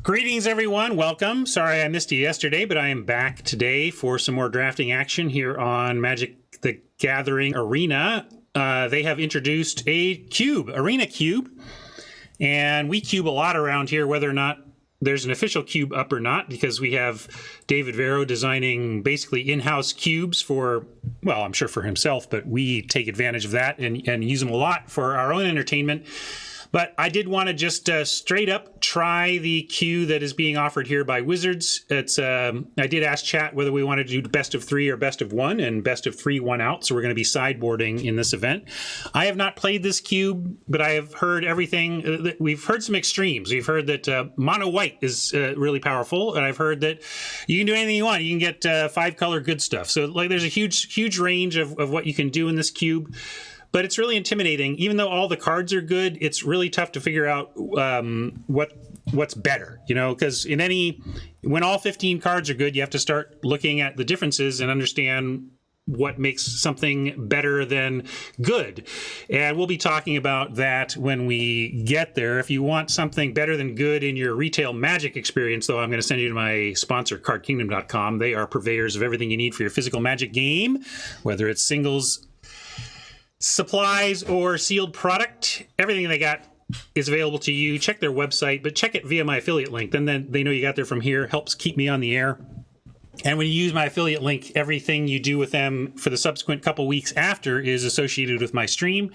Greetings, everyone. Welcome. Sorry I missed you yesterday, but I am back today for some more drafting action here on Magic the Gathering Arena. They have introduced a cube, Arena Cube, and we cube a lot around here, whether or not there's an official cube up or not, because we have David Vero designing basically in-house cubes for, well, I'm sure for himself, but we take advantage of that and use them a lot for our own entertainment. But I did want to just straight up try the queue that is being offered here by Wizards. It's I did ask chat whether we wanted to do best of 3 or best of 1, and best of 3 won out, so we're going to be sideboarding in this event. I have not played this cube, but I have heard everything. We've heard some extremes. We've heard that mono white is really powerful, and I've heard that you can do anything you want. You can get 5-color good stuff. So like, there's a huge range of what you can do in this cube. But it's really intimidating. Even though all the cards are good, it's really tough to figure out what's better, you know, because when all 15 cards are good, you have to start looking at the differences and understand what makes something better than good. And we'll be talking about that when we get there. If you want something better than good in your retail Magic experience, though, I'm going to send you to my sponsor, cardkingdom.com. They are purveyors of everything you need for your physical Magic game, whether it's singles, supplies, or sealed product. Everything they got is available to you. Check their website, but check it via my affiliate link. Then they know you got there from here. Helps keep me on the air. And when you use my affiliate link, everything you do with them for the subsequent couple weeks after is associated with my stream.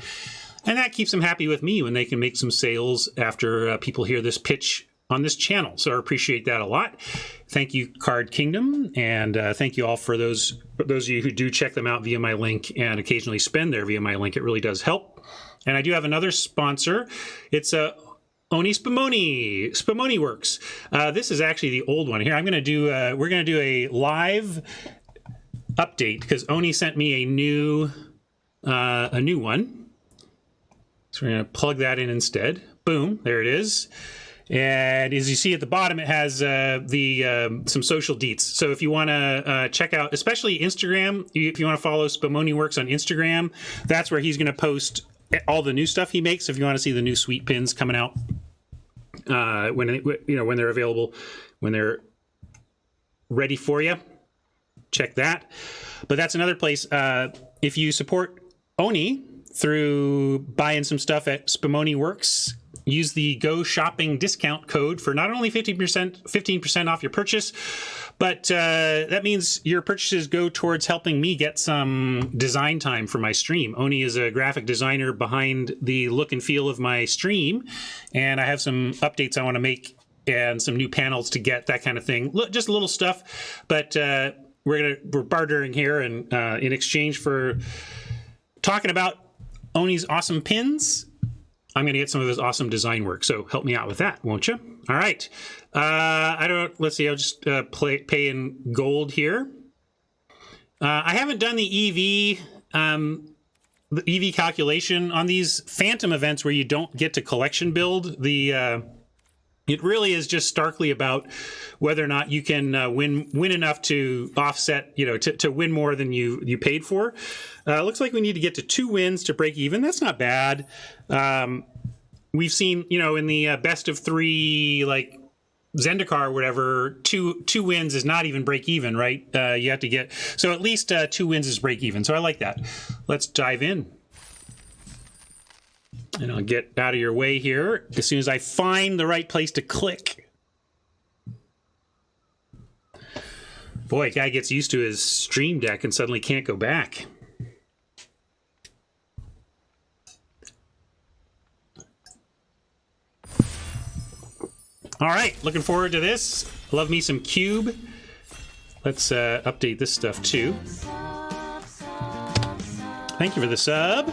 And that keeps them happy with me when they can make some sales after people hear this pitch on this channel. So I appreciate that a lot. Thank you, Card Kingdom, and thank you all for those of you who do check them out via my link and occasionally spend there via my link. It really does help. And I do have another sponsor. It's Oni Spumoni Works. This is actually the old one here. We're going to do a live update because Oni sent me a new one. So we're going to plug that in instead. Boom, there it is. And as you see at the bottom, it has some social deets. So if you want to check out, especially Instagram, if you want to follow Spumoni Works on Instagram, that's where he's going to post all the new stuff he makes. If you want to see the new sweet pins coming out when they're available, when they're ready for you, check that. But that's another place. If you support Oni through buying some stuff at Spumoni Works, use the Go Shopping discount code for not only 15% off your purchase, but that means your purchases go towards helping me get some design time for my stream. Oni is a graphic designer behind the look and feel of my stream, and I have some updates I want to make and some new panels to get, that kind of thing. Just little stuff, but we're bartering here, and in exchange for talking about Oni's awesome pins, I'm going to get some of his awesome design work. So help me out with that, won't you? All right. Let's see. I'll just pay in gold here. I haven't done the EV calculation on these Phantom events where you don't get to collection build. It really is just starkly about whether or not you can win enough to offset, to win more than you paid for. Looks like we need to get to 2 wins to break even. That's not bad. We've seen, in the best of 3, like Zendikar or whatever, two wins is not even break even, right? You have to get, so at least 2 wins is break even. So I like that. Let's dive in. And I'll get out of your way here as soon as I find the right place to click. Boy, guy gets used to his stream deck and suddenly can't go back. All right, looking forward to this. Love me some Cube. Let's update this stuff too. Thank you for the sub.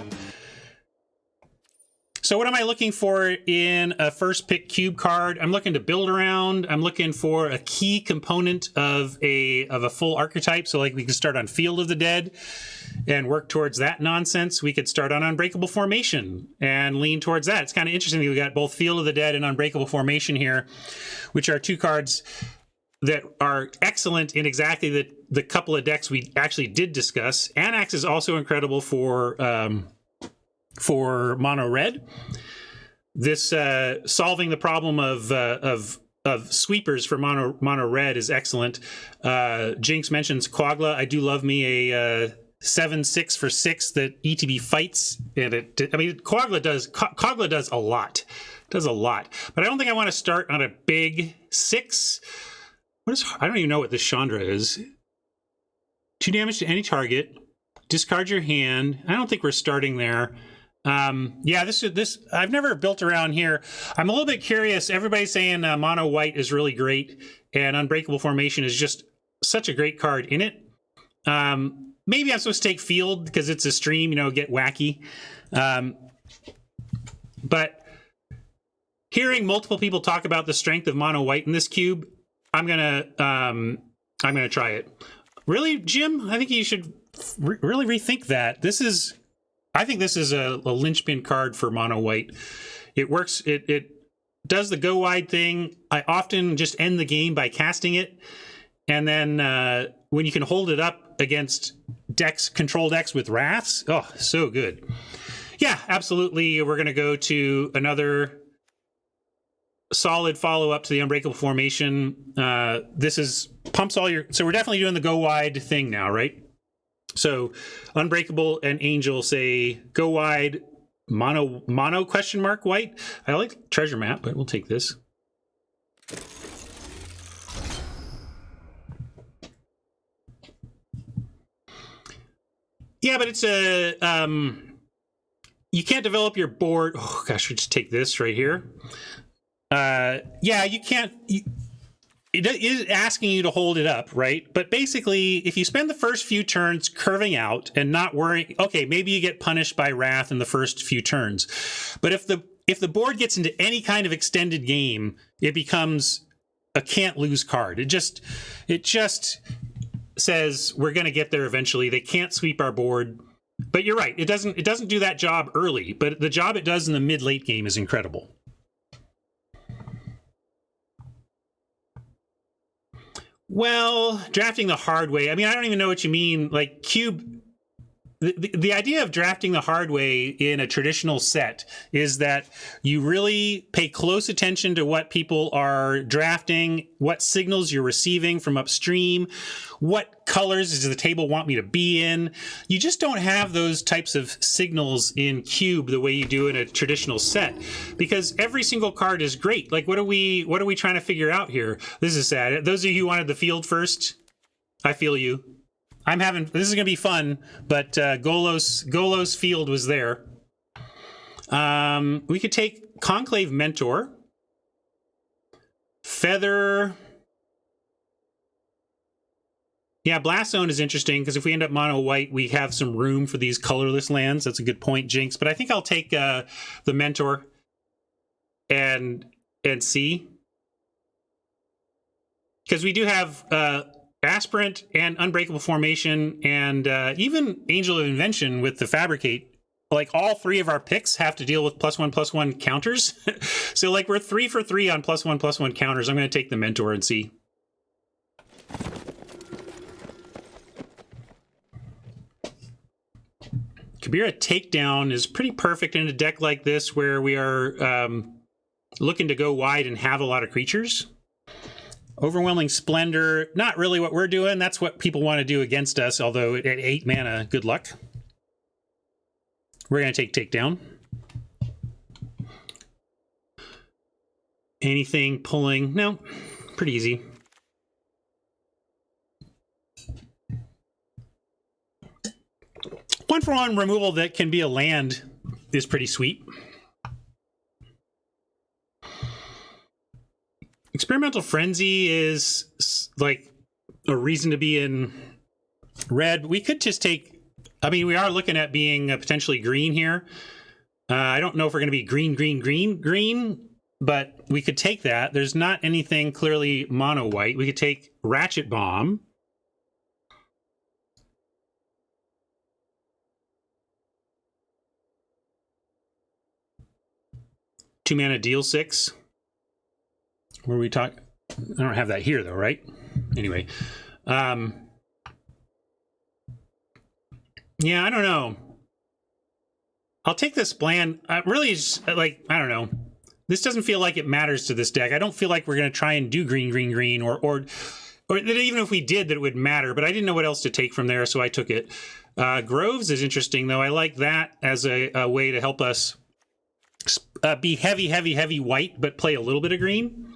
So what am I looking for in a first pick cube card? I'm looking to build around. I'm looking for a key component of a full archetype. So like we can start on Field of the Dead and work towards that nonsense. We could start on Unbreakable Formation and lean towards that. It's kind of interesting that we got both Field of the Dead and Unbreakable Formation here, which are 2 cards that are excellent in exactly the couple of decks we actually did discuss. Anax is also incredible for mono red. This solving the problem of sweepers for mono red is excellent. Jinx mentions Quagla. I do love me a 7/6 for 6 that ETB fights, and Quagla does a lot. Does a lot, but I don't think I want to start on a big 6. I don't even know what this Chandra is. 2 damage to any target. Discard your hand. I don't think we're starting there. Yeah, this I've never built around here. I'm a little bit curious. Everybody's saying mono white is really great, and Unbreakable Formation is just such a great card in it. Maybe I'm supposed to take field because it's a stream, get wacky. But hearing multiple people talk about the strength of mono white in this cube, I'm gonna try it. Really, Jim? I think you should really rethink that. I think this is a linchpin card for mono white. It works. It does the go wide thing. I often just end the game by casting it, and then when you can hold it up against control decks with Wraths, oh, so good. Yeah, absolutely. We're gonna go to another solid follow-up to the Unbreakable Formation. This is pumps all your... So we're definitely doing the go wide thing now, right? So Unbreakable and Angel say go wide, mono question mark white. I like treasure map, but we'll take this. Yeah, but it's a... you can't develop your board... Oh, gosh, we just take this right here. Yeah, you can't... It is asking you to hold it up, right? But basically, if you spend the first few turns curving out and not worrying... Okay, maybe you get punished by Wrath in the first few turns. But if the board gets into any kind of extended game, it becomes a can't-lose card. It just says, we're going to get there eventually. They can't sweep our board. But you're right, it doesn't do that job early. But the job it does in the mid-late game is incredible. Well, drafting the hard way. I mean, I don't even know what you mean. Like, cube... The idea of drafting the hard way in a traditional set is that you really pay close attention to what people are drafting, what signals you're receiving from upstream, what colors does the table want me to be in. You just don't have those types of signals in cube the way you do in a traditional set, because every single card is great. Like, what are we trying to figure out here? This is sad. Those of you who wanted the field first, I feel you. This is gonna be fun, but Golos field was there. We could take Conclave Mentor, Feather. Yeah, Blast Zone is interesting because if we end up mono white, we have some room for these colorless lands. That's a good point, Jinx. But I think I'll take the Mentor and see, because we do have Aspirant and Unbreakable Formation and even Angel of Invention with the Fabricate. Like, all 3 of our picks have to deal with +1/+1 counters. So like, we're 3 for 3 on +1/+1 counters. I'm going to take the Mentor and see. Kabira Takedown is pretty perfect in a deck like this where we are looking to go wide and have a lot of creatures. Overwhelming Splendor, not really what we're doing. That's what people want to do against us, although at 8 mana, good luck. We're going to take Takedown. Anything pulling? No, pretty easy. One-for-one removal that can be a land is pretty sweet. Experimental Frenzy is like a reason to be in red. We could just take... I mean, we are looking at being potentially green here. I don't know if we're going to be green, but we could take that. There's not anything clearly mono white. We could take Ratchet Bomb. Two mana, deal 6. Where we talk? I don't have that here though, right? Anyway, yeah, I don't know. I'll take this bland. Really, like, I don't know. This doesn't feel like it matters to this deck. I don't feel like we're going to try and do green, green, green, or that even if we did, that it would matter. But I didn't know what else to take from there, so I took it. Groves is interesting, though. I like that as a way to help us be heavy, heavy, heavy white, but play a little bit of green.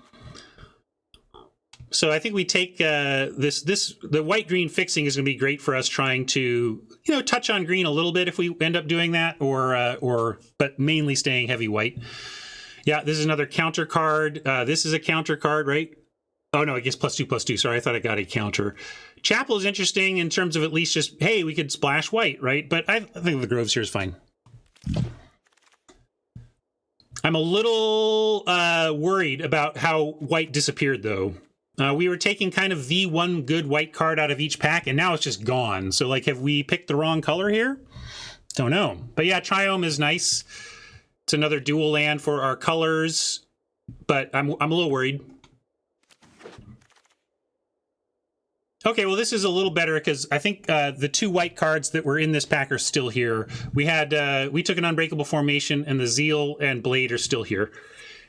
So I think we take the white-green fixing is going to be great for us trying to, touch on green a little bit if we end up doing that, but mainly staying heavy white. Yeah, this is another counter card. This is a counter card, right? Oh, no, I guess +2/+2. Sorry, I thought I got a counter. Chapel is interesting in terms of at least just, hey, we could splash white, right? But I think the Groves here is fine. I'm a little worried about how white disappeared, though. We were taking kind of the one good white card out of each pack, and now it's just gone. So, have we picked the wrong color here? Don't know. But yeah, Triome is nice. It's another dual land for our colors, but I'm a little worried. Okay, well, this is a little better because I think the two white cards that were in this pack are still here. We took an Unbreakable Formation, and the Zeal and Blade are still here.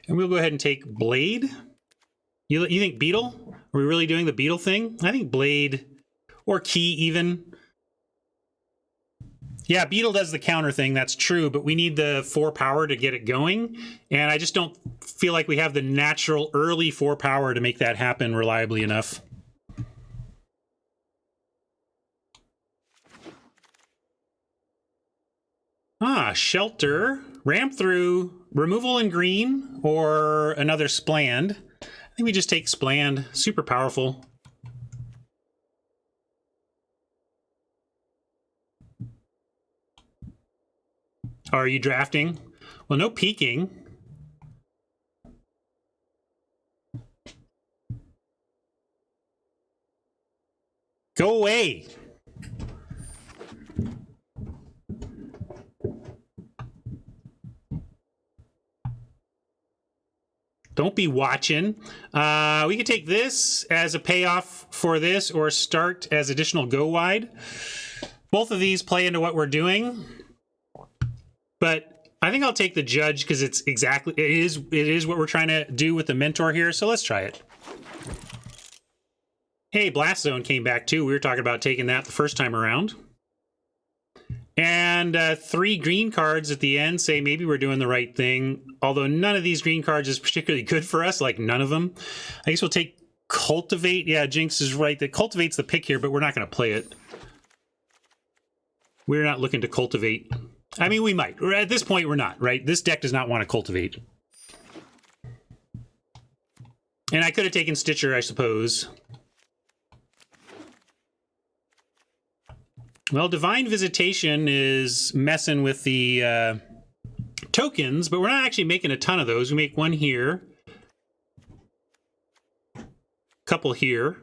And we'll go ahead and take Blade. You think Beetle? Are we really doing the Beetle thing? I think Blade or Key even. Yeah, Beetle does the counter thing, that's true, but we need the 4 power to get it going, and I just don't feel like we have the natural early 4 power to make that happen reliably enough. Shelter, ramp through, removal in green, or another Spland. I think we just take Spland, super powerful. Are you drafting? Well, no peeking. Go away. Don't be watching. We could take this as a payoff for this or start as additional go wide. Both of these play into what we're doing. But I think I'll take the Judge because it is what we're trying to do with the Mentor here. So let's try it. Hey, Blast Zone came back too. We were talking about taking that the first time around. And 3 green cards at the end say maybe we're doing the right thing. Although none of these green cards is particularly good for us, like none of them. I guess we'll take Cultivate. Yeah, Jinx is right. That Cultivate's the pick here, but we're not going to play it. We're not looking to cultivate. I mean, we might. At this point, we're not, right? This deck does not want to cultivate. And I could have taken Stitcher, I suppose. Well, Divine Visitation is messing with the tokens, but we're not actually making a ton of those. We make one here. Couple here.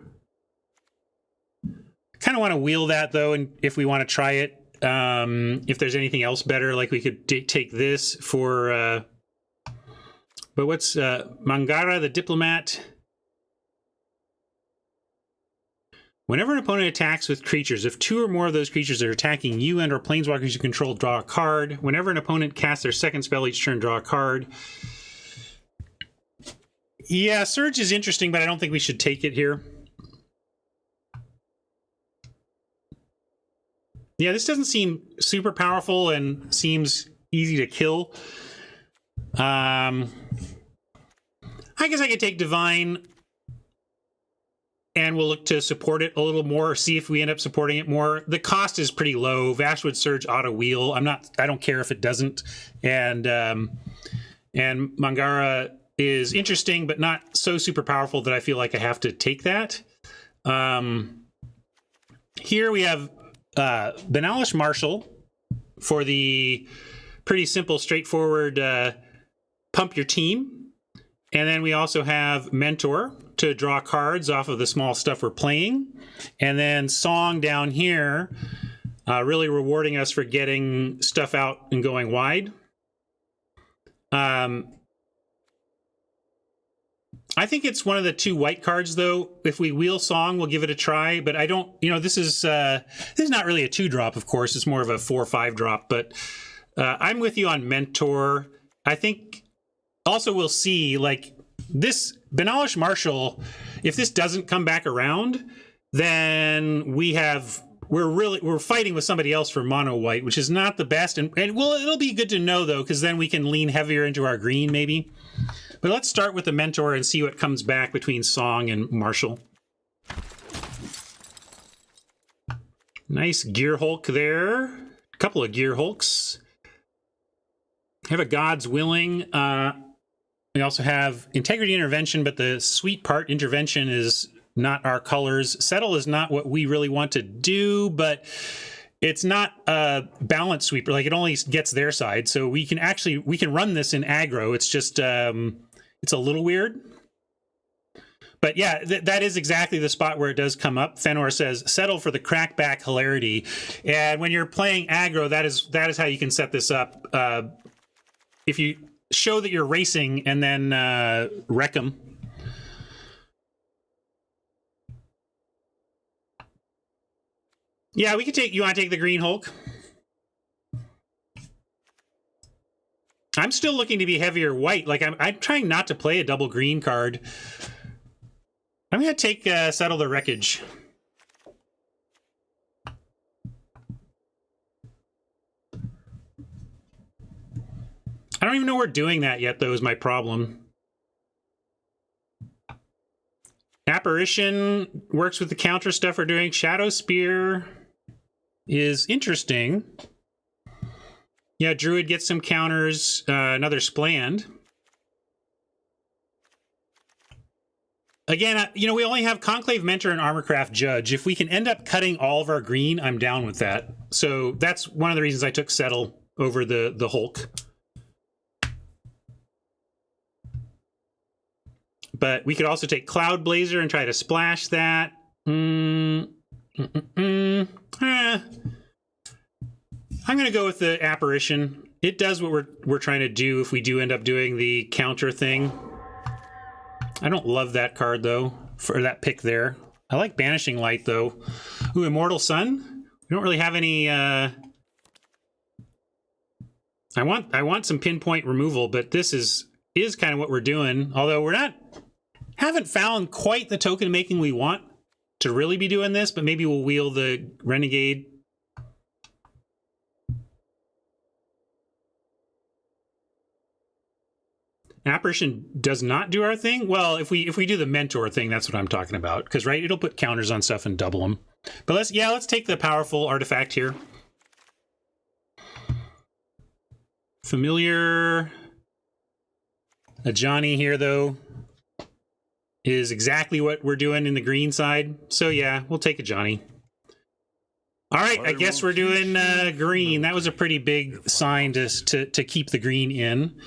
Kind of want to wheel that, though, and if we want to try it. If there's anything else better, like we could take this for... but what's... Mangara, the Diplomat... Whenever an opponent attacks with creatures, if 2 or more of those creatures are attacking you and or planeswalkers you control, draw a card. Whenever an opponent casts their second spell each turn, draw a card. Yeah, Surge is interesting, but I don't think we should take it here. Yeah, this doesn't seem super powerful and seems easy to kill. I guess I could take Divine... and we'll look to support it a little more, see if we end up supporting it more. The cost is pretty low. Vashwood Surge auto wheel. I don't care if it doesn't. And Mangara is interesting, but not so super powerful that I feel like I have to take that. Here we have Benalish Marshal for the pretty simple, straightforward pump your team. And then we also have Mentor to draw cards off of the small stuff we're playing. And then Song down here, really rewarding us for getting stuff out and going wide. I think it's one of the 2 white cards, though. If we wheel Song, we'll give it a try. But I don't, this is not really a 2-drop, of course. It's more of a 4 or 5 drop. But I'm with you on Mentor. I think also we'll see, like, this Benalish Marshall, if this doesn't come back around, then we're fighting with somebody else for mono white, which is not the best. And well, it'll be good to know, though, because then we can lean heavier into our green, maybe. But let's start with the Mentor and see what comes back between Song and Marshall. Nice Gear Hulk there. A couple of Gear Hulks. Have a God's Willing. We also have Integrity Intervention, but the sweet part, Intervention, is not our colors. Settle is not what we really want to do, but it's not a balance sweeper. Like, it only gets their side, so we can run this in aggro. It's just it's a little weird. But yeah, that is exactly the spot where it does come up. Fenor says, settle for the crackback hilarity. And when you're playing aggro, that is how you can set this up. If you show that you're racing and then wreck them. Yeah, we can take, you want to take the Green Hulk? I'm still looking to be heavier white. Like, I'm trying not to play a double green card. I'm going to take Settle the Wreckage. I don't even know we're doing that yet, though, is my problem. Apparition works with the counter stuff we're doing. Shadow Spear is interesting. Yeah, Druid gets some counters. Another Spland. Again, you know, we only have Conclave Mentor and Armorcraft Judge. If we can end up cutting all of our green, I'm down with that. So that's one of the reasons I took Settle over the Hulk. But we could also take Cloud Blazer and try to splash that. I'm going to go with the Apparition. It does what we're trying to do if we do end up doing the counter thing. I don't love that card, though, for that pick there. I like Banishing Light, though. Ooh, Immortal Sun? We don't really have any... I want some pinpoint removal, but this is kind of what we're doing. Although we're haven't found quite the token making we want to really be doing this, but maybe we'll wheel the Renegade. Apparition does not do our thing. Well, if we do the Mentor thing, that's what I'm talking about. Because, right, it'll put counters on stuff and double them. But let's take the powerful artifact here. Familiar. A Johnny here, though, is exactly what we're doing in the green side. So yeah, we'll take a Johnny. All right, I guess we're doing green. That was a pretty big sign to keep the green in.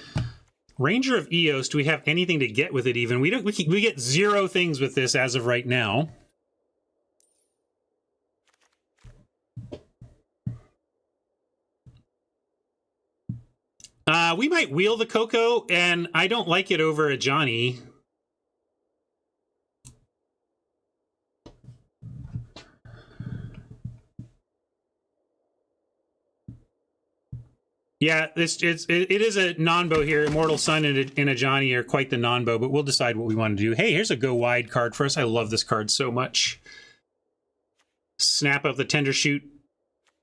Ranger of Eos, do we have anything to get with it even? We get 0 things with this as of right now. We might wheel the Coco, and I don't like it over a Johnny. Yeah, it is a non-bow here. Immortal Sun and a Johnny are quite the non-bow, but we'll decide what we want to do. Hey, here's a go wide card for us. I love this card so much. Snap up the Tender Shoot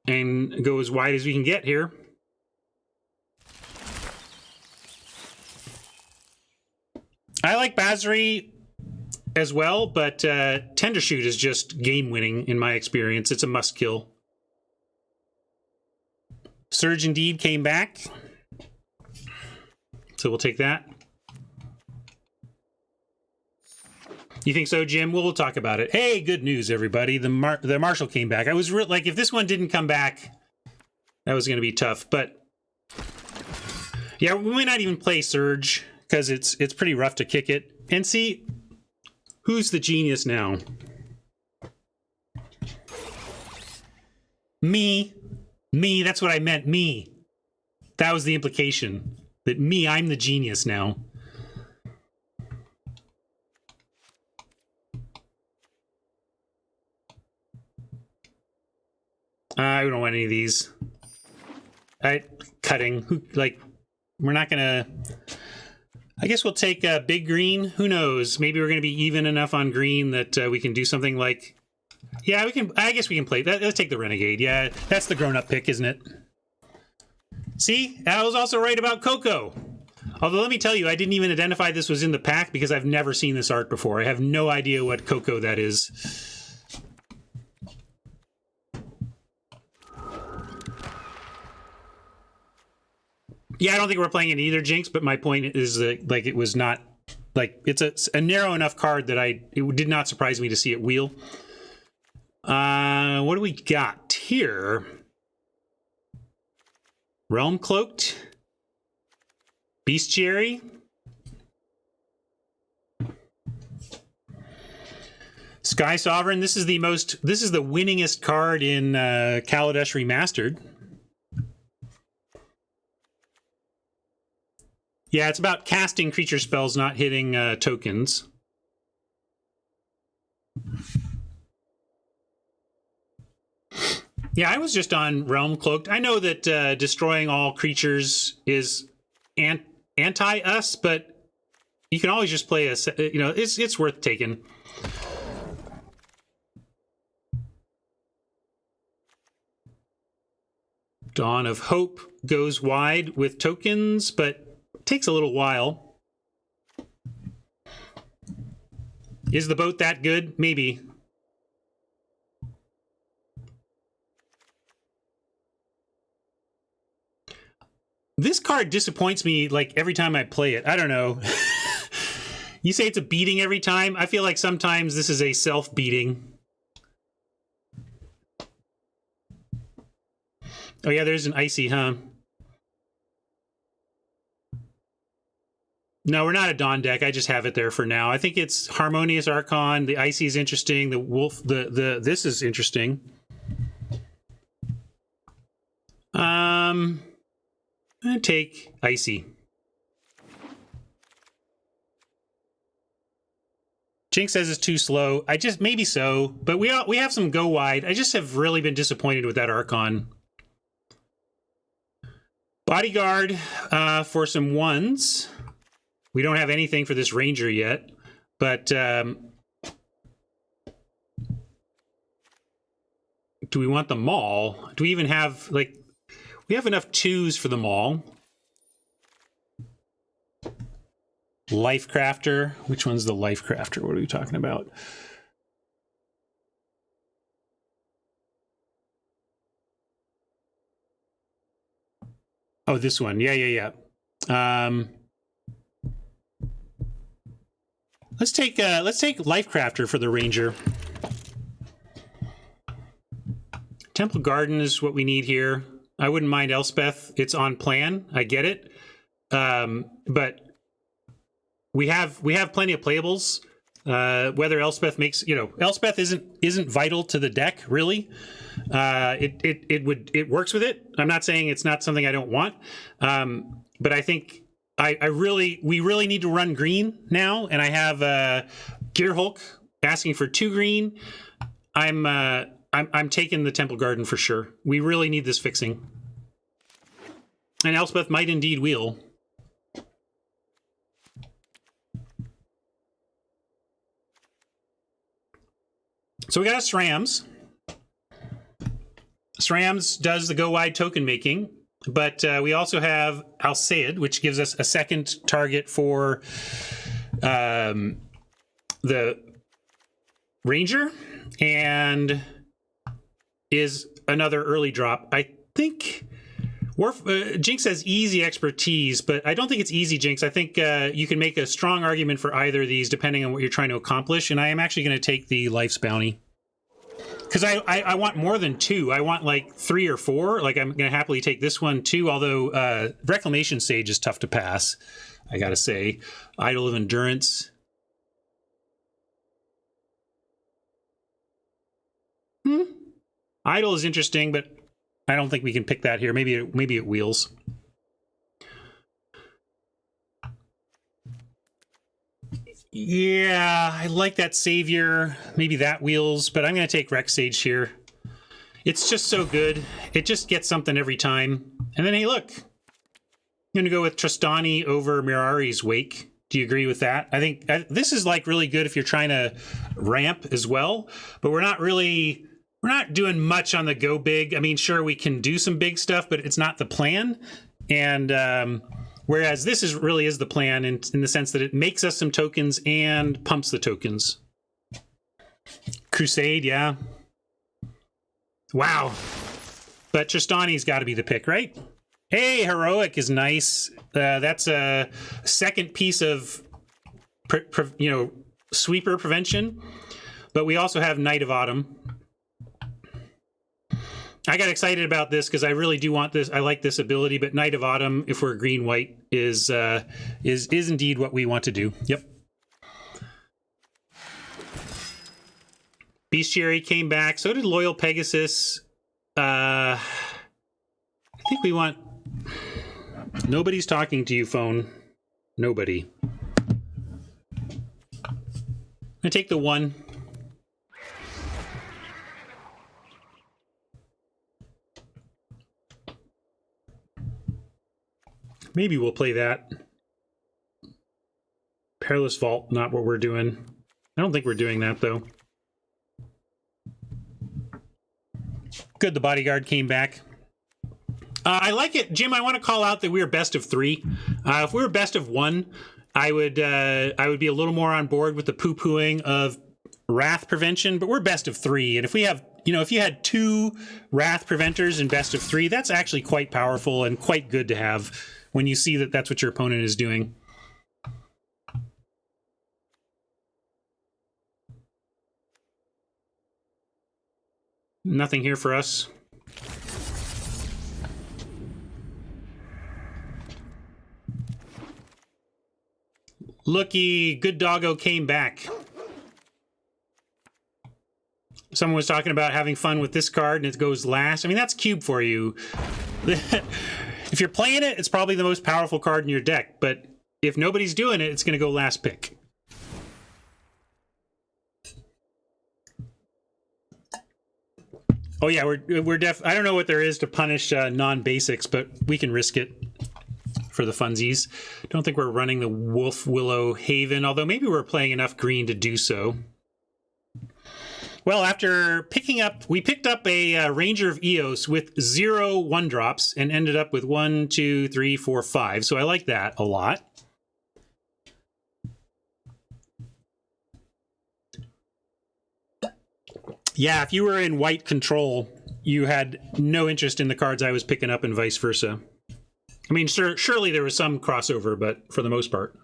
and go as wide as we can get here. I like Basri as well, but Tender Shoot is just game-winning in my experience. It's a must-kill. Surge Indeed came back, so we'll take that. You think so, Jim? We'll talk about it. Hey, good news, everybody. The Marshall came back. I was like, if this one didn't come back, that was going to be tough. But yeah, we might not even play Surge because it's pretty rough to kick it. And see, who's the genius now? Me. Me, that's what I meant. Me. That was the implication. That me, I'm the genius now. I don't want any of these. Cutting. We're not gonna... I guess we'll take big green. Who knows? Maybe we're going to be even enough on green that we can do something like... Yeah, we can. I guess we can play that. Let's take the Renegade. Yeah, that's the grown-up pick, isn't it? See? I was also right about Coco. Although, let me tell you, I didn't even identify this was in the pack because I've never seen this art before. I have no idea what Coco that is. Yeah, I don't think we're playing it either, Jinx, but my point is that, like, it was not... Like, it's a narrow enough card that it did not surprise me to see it wheel. What do we got here? Realm Cloaked. Bestiary. Sky Sovereign. This is the winningest card in Kaladesh Remastered. Yeah, it's about casting creature spells, not hitting tokens. Yeah, I was just on Realm Cloaked. I know that destroying all creatures is anti-us, but you can always just play it's worth taking. Dawn of Hope goes wide with tokens, but takes a little while. Is the boat that good? Maybe. This card disappoints me like every time I play it. I don't know. You say it's a beating every time. I feel like sometimes this is a self-beating. Oh yeah, there's an icy, huh? No, we're not a Dawn deck. I just have it there for now. I think it's Harmonious Archon. The icy is interesting. The wolf, this is interesting. I'm gonna take icy. Jinx says it's too slow. Maybe so, but we have some go wide. I just have really been disappointed with that Archon. Bodyguard for some ones. We don't have anything for this Ranger yet, but do we want the Maul? Do we even have, like, we have enough 2s for the Maul. Life Crafter. Which one's the Life Crafter? What are we talking about? Oh, this one. Yeah. Let's take Life Crafter for the Ranger. Temple Garden is what we need here. I wouldn't mind Elspeth. It's on plan. I get it. But we have plenty of playables. Whether Elspeth makes, Elspeth isn't vital to the deck, really. It works with it. I'm not saying it's not something I don't want. But I think we really need to run green now, and I have Gear Hulk asking for 2 green. I'm taking the Temple Garden for sure. We really need this fixing. And Elspeth might indeed wheel. So we got a SRAMs. SRAMs does the go wide token making, but we also have Alseid, which gives us a second target for the Ranger, and is another early drop. I think Jinx says easy expertise, but I don't think it's easy, Jinx. I think you can make a strong argument for either of these depending on what you're trying to accomplish, and I am actually going to take the Life's Bounty. Because I want more than 2. I want like 3 or 4. Like, I'm going to happily take this one too, although Reclamation Sage is tough to pass, I gotta say. Idol of Endurance. Idol is interesting, but I don't think we can pick that here. Maybe it wheels. Yeah, I like that Savior. Maybe that wheels, but I'm going to take Rex Sage here. It's just so good. It just gets something every time. And then, hey, look. going to go with Tristani over Mirari's Wake. Do you agree with that? I think this is like really good if you're trying to ramp as well, but we're not doing much on the go big. I mean, sure, we can do some big stuff, but it's not the plan. And whereas this really is the plan in the sense that it makes us some tokens and pumps the tokens. Crusade, yeah. Wow. But Tristani's got to be the pick, right? Hey, Heroic is nice. That's a second piece of, sweeper prevention. But we also have Knight of Autumn. I got excited about this because I really do want this. I like this ability, but Knight of Autumn, if we're green-white, is indeed what we want to do. Yep. Bestiary came back. So did Loyal Pegasus. I think we want... Nobody's talking to you, phone. Nobody. I'm gonna take the 1. Maybe we'll play that. Perilous Vault, not what we're doing. I don't think we're doing that, though. Good, the Bodyguard came back. I like it. Jim, I want to call out that we are best of 3. If we were best of 1, I would be a little more on board with the poo-pooing of Wrath Prevention, but we're best of 3. And if we have, if you had 2 Wrath Preventers in best of 3, that's actually quite powerful and quite good to have when you see that that's what your opponent is doing. Nothing here for us. Looky, Good Doggo came back. Someone was talking about having fun with this card and it goes last. I mean, that's cube for you. If you're playing it, it's probably the most powerful card in your deck, but if nobody's doing it, it's going to go last pick. Oh yeah, we're I don't know what there is to punish non-basics, but we can risk it for the funsies. Don't think we're running the Wolf Willow Haven, although maybe we're playing enough green to do so. Well, after we picked up a Ranger of Eos with 0 1-drops and ended up with 1, 2, 3, 4, 5. So I like that a lot. Yeah, if you were in white control, you had no interest in the cards I was picking up and vice versa. I mean, surely there was some crossover, but for the most part.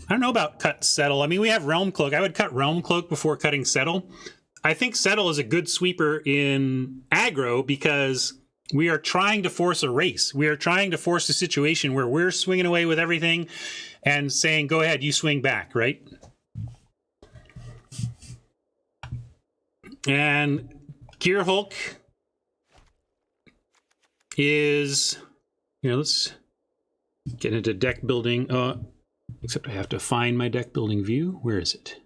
I don't know about cut Settle. I mean, we have Realm Cloak. I would cut Realm Cloak before cutting Settle. I think Settle is a good sweeper in aggro because we are trying to force a race. We are trying to force a situation where we're swinging away with everything and saying, go ahead, you swing back, right? And Gear Hulk is, let's get into deck building. Except I have to find my deck building view. Where is it?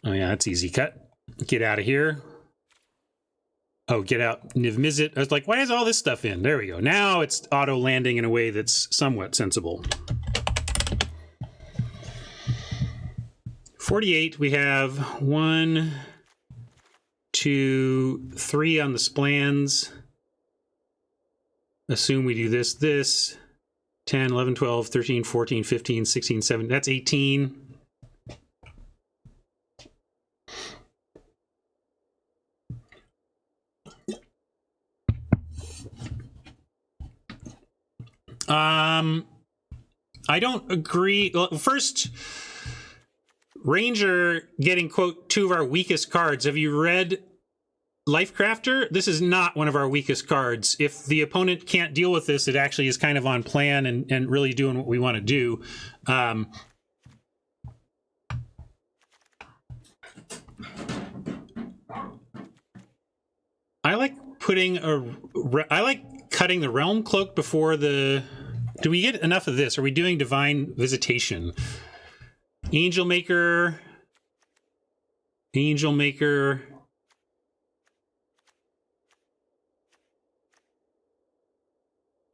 Oh yeah, that's easy cut. Get out of here. Oh, get out. Niv Mizzet. I was like, why is all this stuff in? There we go. Now it's auto landing in a way that's somewhat sensible. 48, we have 1, 2, 3 on the splans. Assume we do this, 10, 11, 12, 13, 14, 15, 16, 17. That's 18. I don't agree. Well, first, Ranger getting, quote, 2 of our weakest cards. Have you read Lifecrafter? This is not one of our weakest cards. If the opponent can't deal with this, it actually is kind of on plan and really doing what we want to do. I like cutting the Realm Cloak before the... Do we get enough of this? Are we doing Divine Visitation? Angel Maker.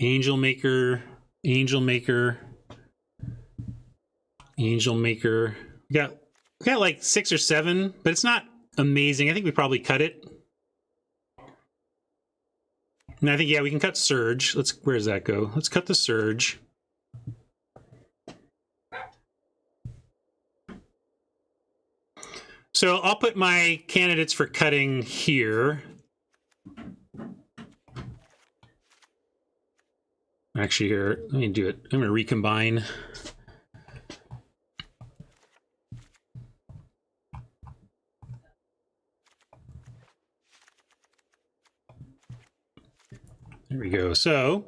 Angel Maker, Angel Maker, Angel Maker. We got like 6 or 7, but it's not amazing. I think we probably cut it. And I think, yeah, we can cut Surge. Where does that go? Let's cut the Surge. So I'll put my candidates for cutting here. Actually, here, let me do it. I'm going to recombine. There we go. So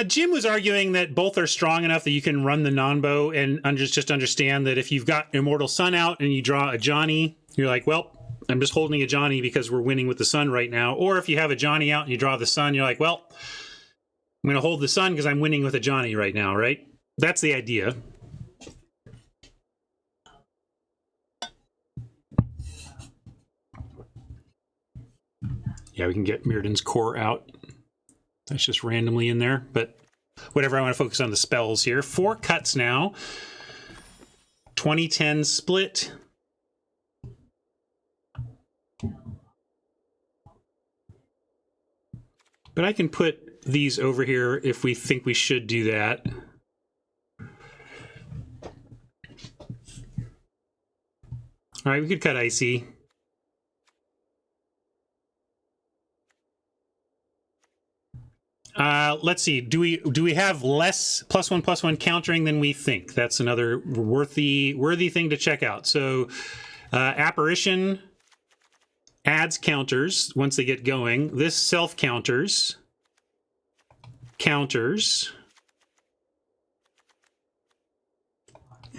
Jim was arguing that both are strong enough that you can run the non-bow and just understand that if you've got Immortal Sun out and you draw a Johnny, you're like, well, I'm just holding a Johnny because we're winning with the Sun right now. Or if you have a Johnny out and you draw the Sun, you're like, well, I'm going to hold the Sun because I'm winning with a Johnny right now, right? That's the idea. Yeah, we can get Mirrodin's Core out. That's just randomly in there, but whatever. I want to focus on the spells here. 4 cuts now. 2010 split. But I can put these over here if we think we should do that. All right, we could cut Icy. Let's see. Do we have less +1/+1 countering than we think? That's another worthy thing to check out. So, Apparition adds counters once they get going. This self counters.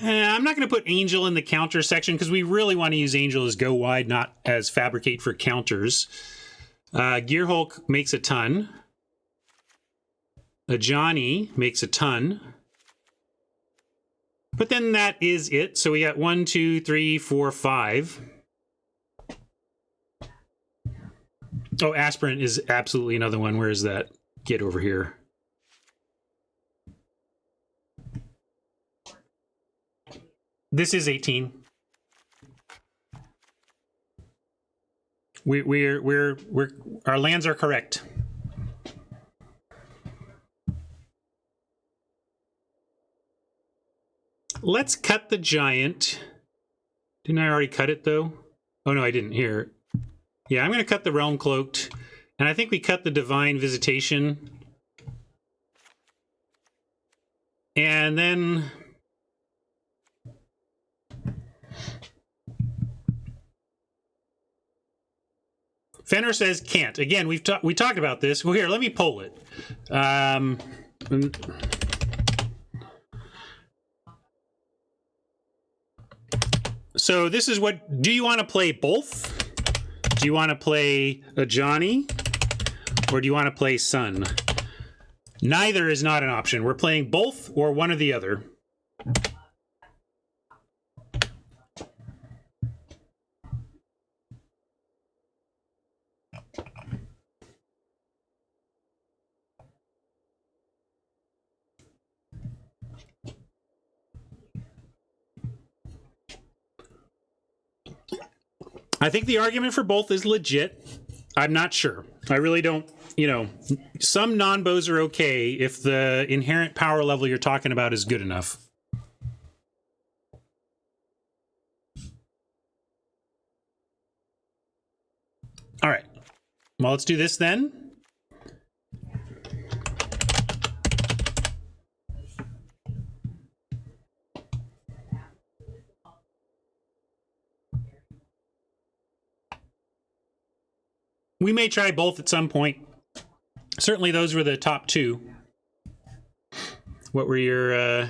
I'm not going to put Angel in the counter section because we really want to use Angel as go wide, not as fabricate for counters. Gear Hulk makes a ton. A Johnny makes a ton. But then that is it. So we got 1, 2, 3, 4, 5. Oh, Aspirant is absolutely another one. Where is that? Get over here. This is 18. Our lands are correct. Let's cut the giant. Didn't I already cut it though? Oh no, I didn't. Here. Yeah, I'm going to cut the Realm Cloaked. And I think we cut the Divine Visitation. And then Fenner says can't. Again, we talked about this. Well, here, let me poll it. So this is what, do you want to play both? Do you want to play a Johnny? Or do you want to play Sun? Neither is not an option. We're playing both or one or the other. I think the argument for both is legit. I'm not sure. I really don't, some non-bows are okay if the inherent power level you're talking about is good enough. All right. Well, let's do this then. We may try both at some point. Certainly those were the top 2. What were your...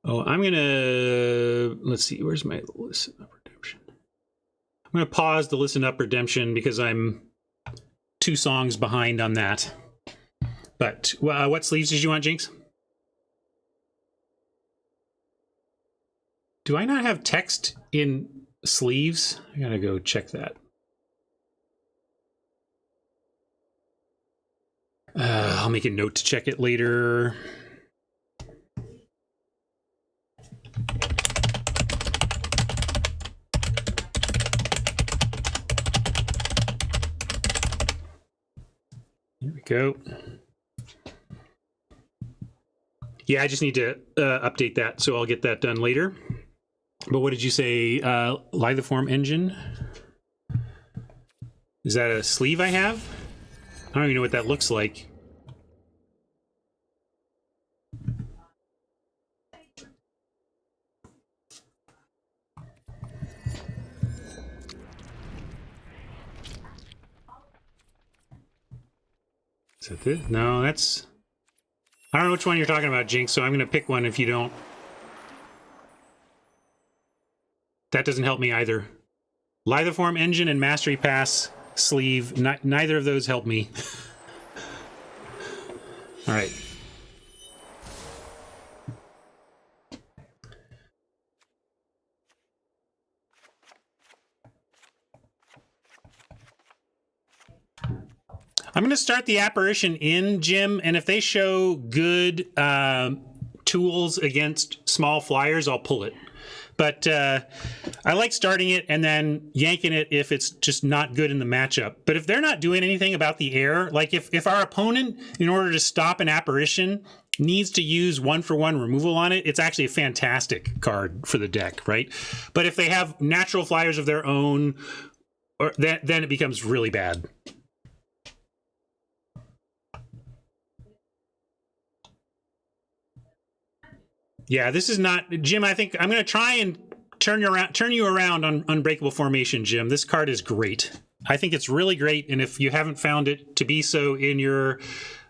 Oh, I'm going to... Let's see. Where's my Listen Up Redemption? I'm going to pause the Listen Up Redemption because I'm 2 songs behind on that. But what sleeves did you want, Jinx? Do I not have text in sleeves? I gotta go check that. I'll make a note to check it later. Here we go. Yeah, I just need to update that, so I'll get that done later. But what did you say? Lithoform engine? Is that a sleeve I have? I don't even know what that looks like. Is that this? No, that's... I don't know which one you're talking about, Jinx, so I'm going to pick one if you don't. That doesn't help me either. Lithoform engine and Mastery Pass sleeve. Neither of those help me. All right. I'm going to start the apparition in, Jim, and if they show good tools against small flyers, I'll pull it. But I like starting it and then yanking it if it's just not good in the matchup. But if they're not doing anything about the air, like if our opponent, in order to stop an apparition, needs to use 1-for-1 removal on it, it's actually a fantastic card for the deck, right? But if they have natural flyers of their own, then it becomes really bad. Yeah, this is not... Jim, I think I'm going to try and turn you around on Unbreakable Formation, Jim. This card is great. I think it's really great, and if you haven't found it to be so in your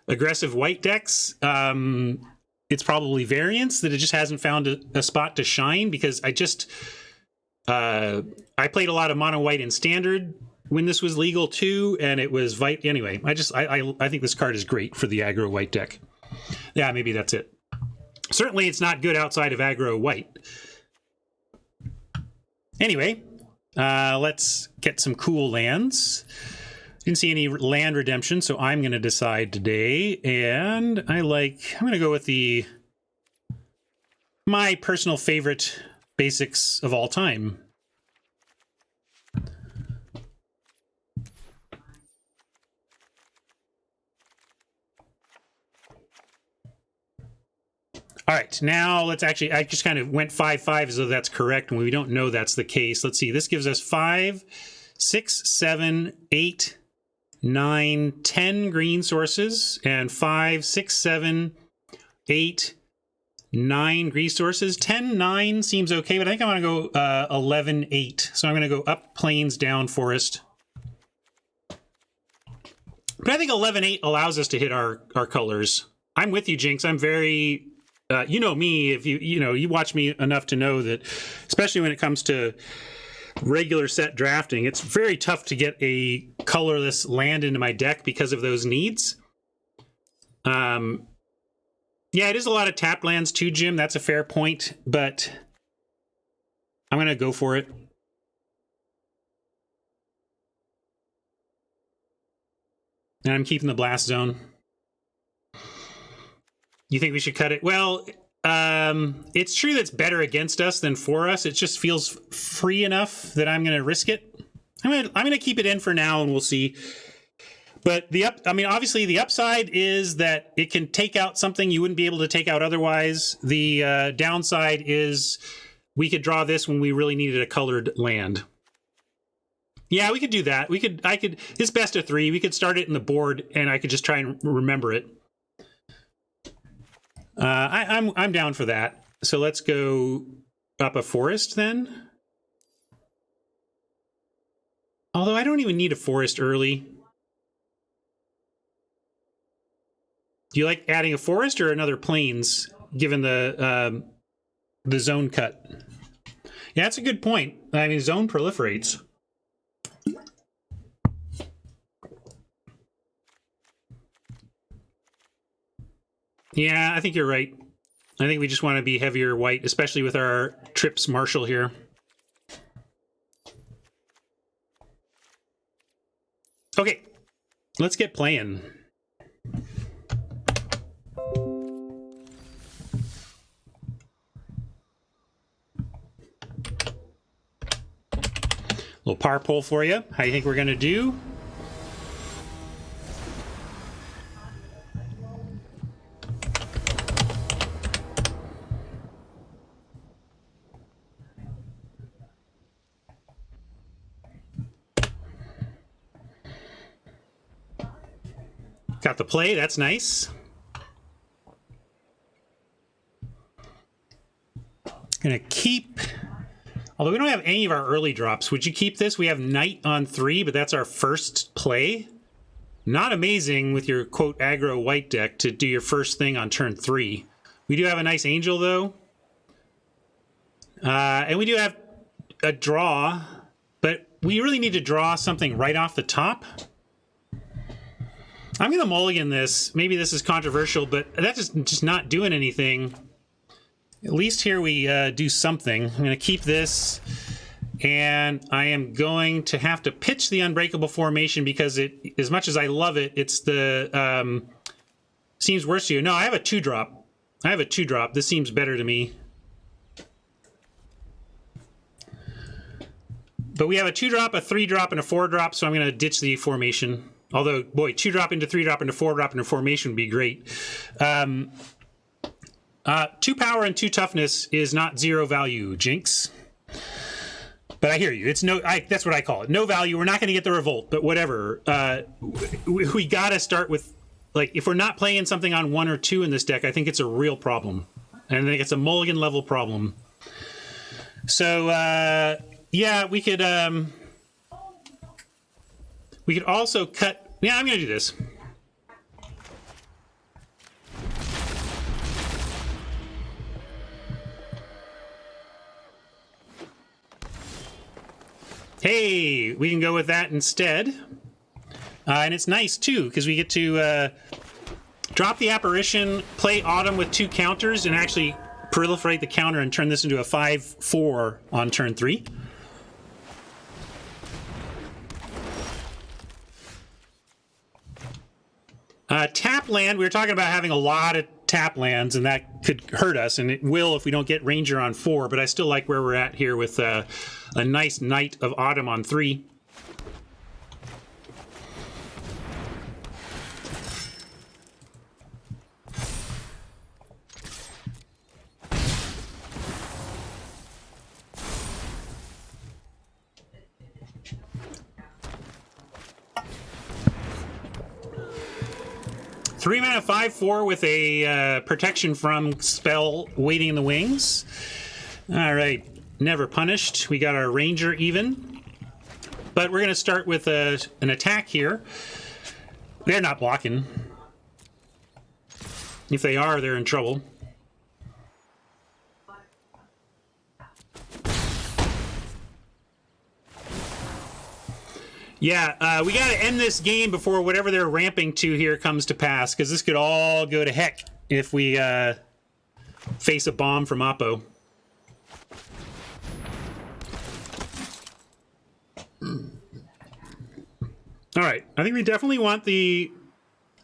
aggressive white decks, it's probably variance that it just hasn't found a spot to shine, because I played a lot of mono white in Standard when this was legal too, and it was... Anyway, I think this card is great for the aggro white deck. Yeah, maybe that's it. Certainly, it's not good outside of aggro white. Anyway, let's get some cool lands. Didn't see any land redemption, so I'm going to decide today. And I'm going to go with my personal favorite basics of all time. All right, now let's actually, I just kind of went 5-5 as though that's correct, and we don't know that's the case. Let's see, this gives us 5, 6, 7, 8, 9, 10 green sources, and 5, 6, 7, 8, 9 green sources. 10, 9 seems okay, but I think I want to go 11, 8. So I'm going to go up plains, down forest. But I think 11, 8 allows us to hit our colors. I'm with you, Jinx. I'm very... you know me, if you watch me enough to know that, especially when it comes to regular set drafting, it's very tough to get a colorless land into my deck because of those needs. Yeah, it is a lot of tapped lands too, Jim. That's a fair point, but I'm going to go for it. And I'm keeping the blast zone. You think we should cut it? Well, it's true that it's better against us than for us. It just feels free enough that I'm going to risk it. I'm going to keep it in for now, and we'll see. But obviously the upside is that it can take out something you wouldn't be able to take out otherwise. The downside is we could draw this when we really needed a colored land. Yeah, we could do that. It's best of 3. We could start it in the board, and I could just try and remember it. I'm down for that. So let's go up a forest then. Although I don't even need a forest early. Do you like adding a forest or another plains, given the zone cut? Yeah, that's a good point. I mean, zone proliferates. Yeah, I think you're right. I think we just want to be heavier white, especially with our trips marshal here. Okay, let's get playing. Little par poll for you. How do you think we're going to do? Got the play, that's nice. Gonna keep, although we don't have any of our early drops, would you keep this? We have knight on 3, but that's our first play. Not amazing with your quote aggro white deck to do your first thing on turn 3. We do have a nice angel though. And we do have a draw, but we really need to draw something right off the top. I'm going to mulligan this. Maybe this is controversial, but that's just not doing anything. At least here we do something. I'm going to keep this, and I am going to have to pitch the unbreakable formation because it, as much as I love it, it's the seems worse to you. No, I have a 2-drop. I have a 2-drop. This seems better to me. But we have a 2-drop, a 3-drop, and a 4-drop, so I'm going to ditch the formation. Although, boy, 2-drop into 3-drop into 4-drop into formation would be great. 2 power and 2 toughness is not 0 value, Jinx. But I hear you. It's no. That's what I call it. No value. We're not going to get the revolt, but whatever. We got to start with, like, if we're not playing something on 1 or 2 in this deck, I think it's a real problem. And I think it's a mulligan level problem. So, yeah, we could also cut. Yeah, I'm going to do this. Hey, we can go with that instead. And it's nice, too, because we get to drop the apparition, play Autumn with 2 counters, and actually proliferate the counter and turn this into a 5-4 on turn 3. Tap land, we were talking about having a lot of tap lands, and that could hurt us, and it will if we don't get Ranger on 4, but I still like where we're at here with a nice Knight of Autumn on 3. Three mana 5/4 with a protection from spell waiting in the wings. All right, never punished. We got our Ranger even, but we're going to start with an attack here. They're not blocking. If they are, they're in trouble. Yeah, we got to end this game before whatever they're ramping to here comes to pass, because this could all go to heck if we face a bomb from Oppo. All right, I think we definitely want the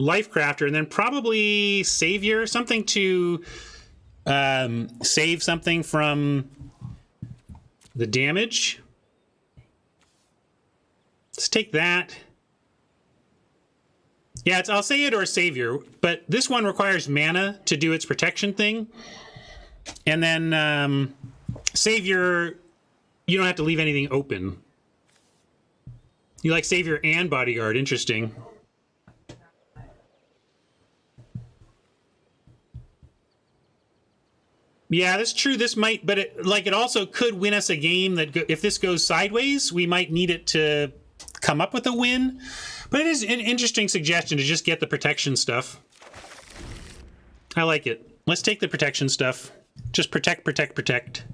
Life Crafter, and then probably Savior, something to save something from the damage. Let's take that. Yeah, I'll say it or Savior, but this one requires mana to do its protection thing. And then Savior, you don't have to leave anything open. You like Savior and Bodyguard, interesting. Yeah, that's true. This might, but it also could win us a game that if this goes sideways, we might need it to come up with a win. But it is an interesting suggestion to just get the protection stuff. I like it. Let's take the protection stuff. Just protect, protect, protect.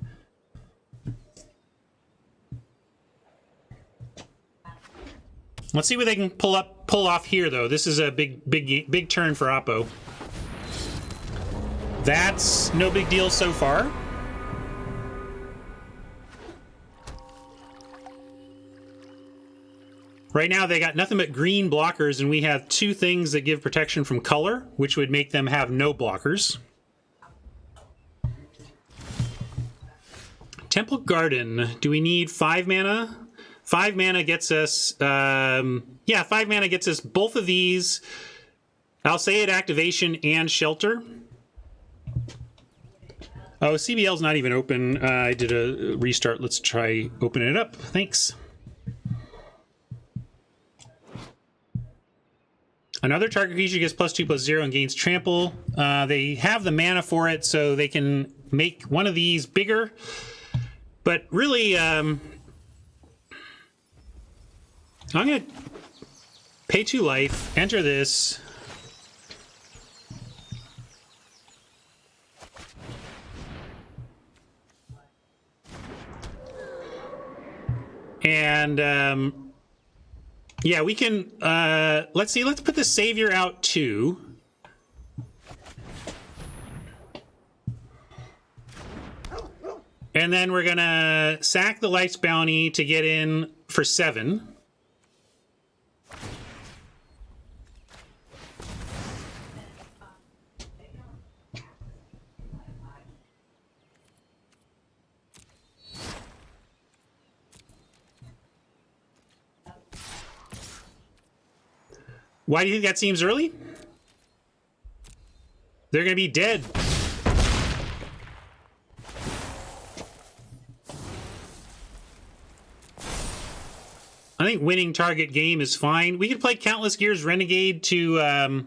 Let's see what they can pull off here, though. This is a big turn for Oppo. That's no big deal so far. Right now, they got nothing but green blockers, and we have 2 things that give protection from color, which would make them have no blockers. Temple Garden. Do we need 5 mana? 5 mana gets us... yeah, 5 mana gets us both of these. I'll say it activation and shelter. Oh, CBL's not even open. I did a restart. Let's try opening it up. Thanks. Another target creature gets +2/+0 and gains trample. They have the mana for it, so they can make one of these bigger. But really, I'm going to pay 2 life, enter this. And yeah, we can, let's see, let's put the Savior out too. And then we're gonna sack the Life's Bounty to get in for 7. Why do you think that seems early? They're gonna be dead. I think winning target game is fine. We could play Countless Gears Renegade to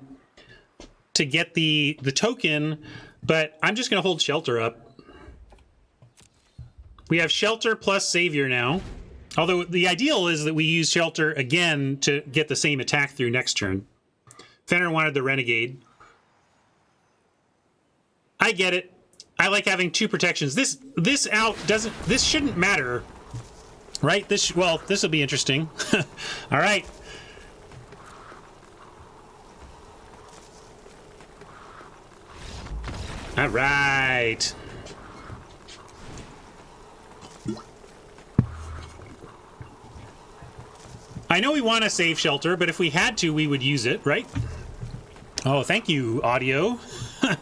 get the token, but I'm just going to hold Shelter up. We have Shelter plus Savior now. Although the ideal is that we use Shelter again to get the same attack through next turn. Fenner wanted the Renegade. I get it. I like having 2 protections. This shouldn't matter. Right? This will be interesting. All right. All right. I know we want to save Shelter, but if we had to, we would use it, right? Oh, thank you, audio. The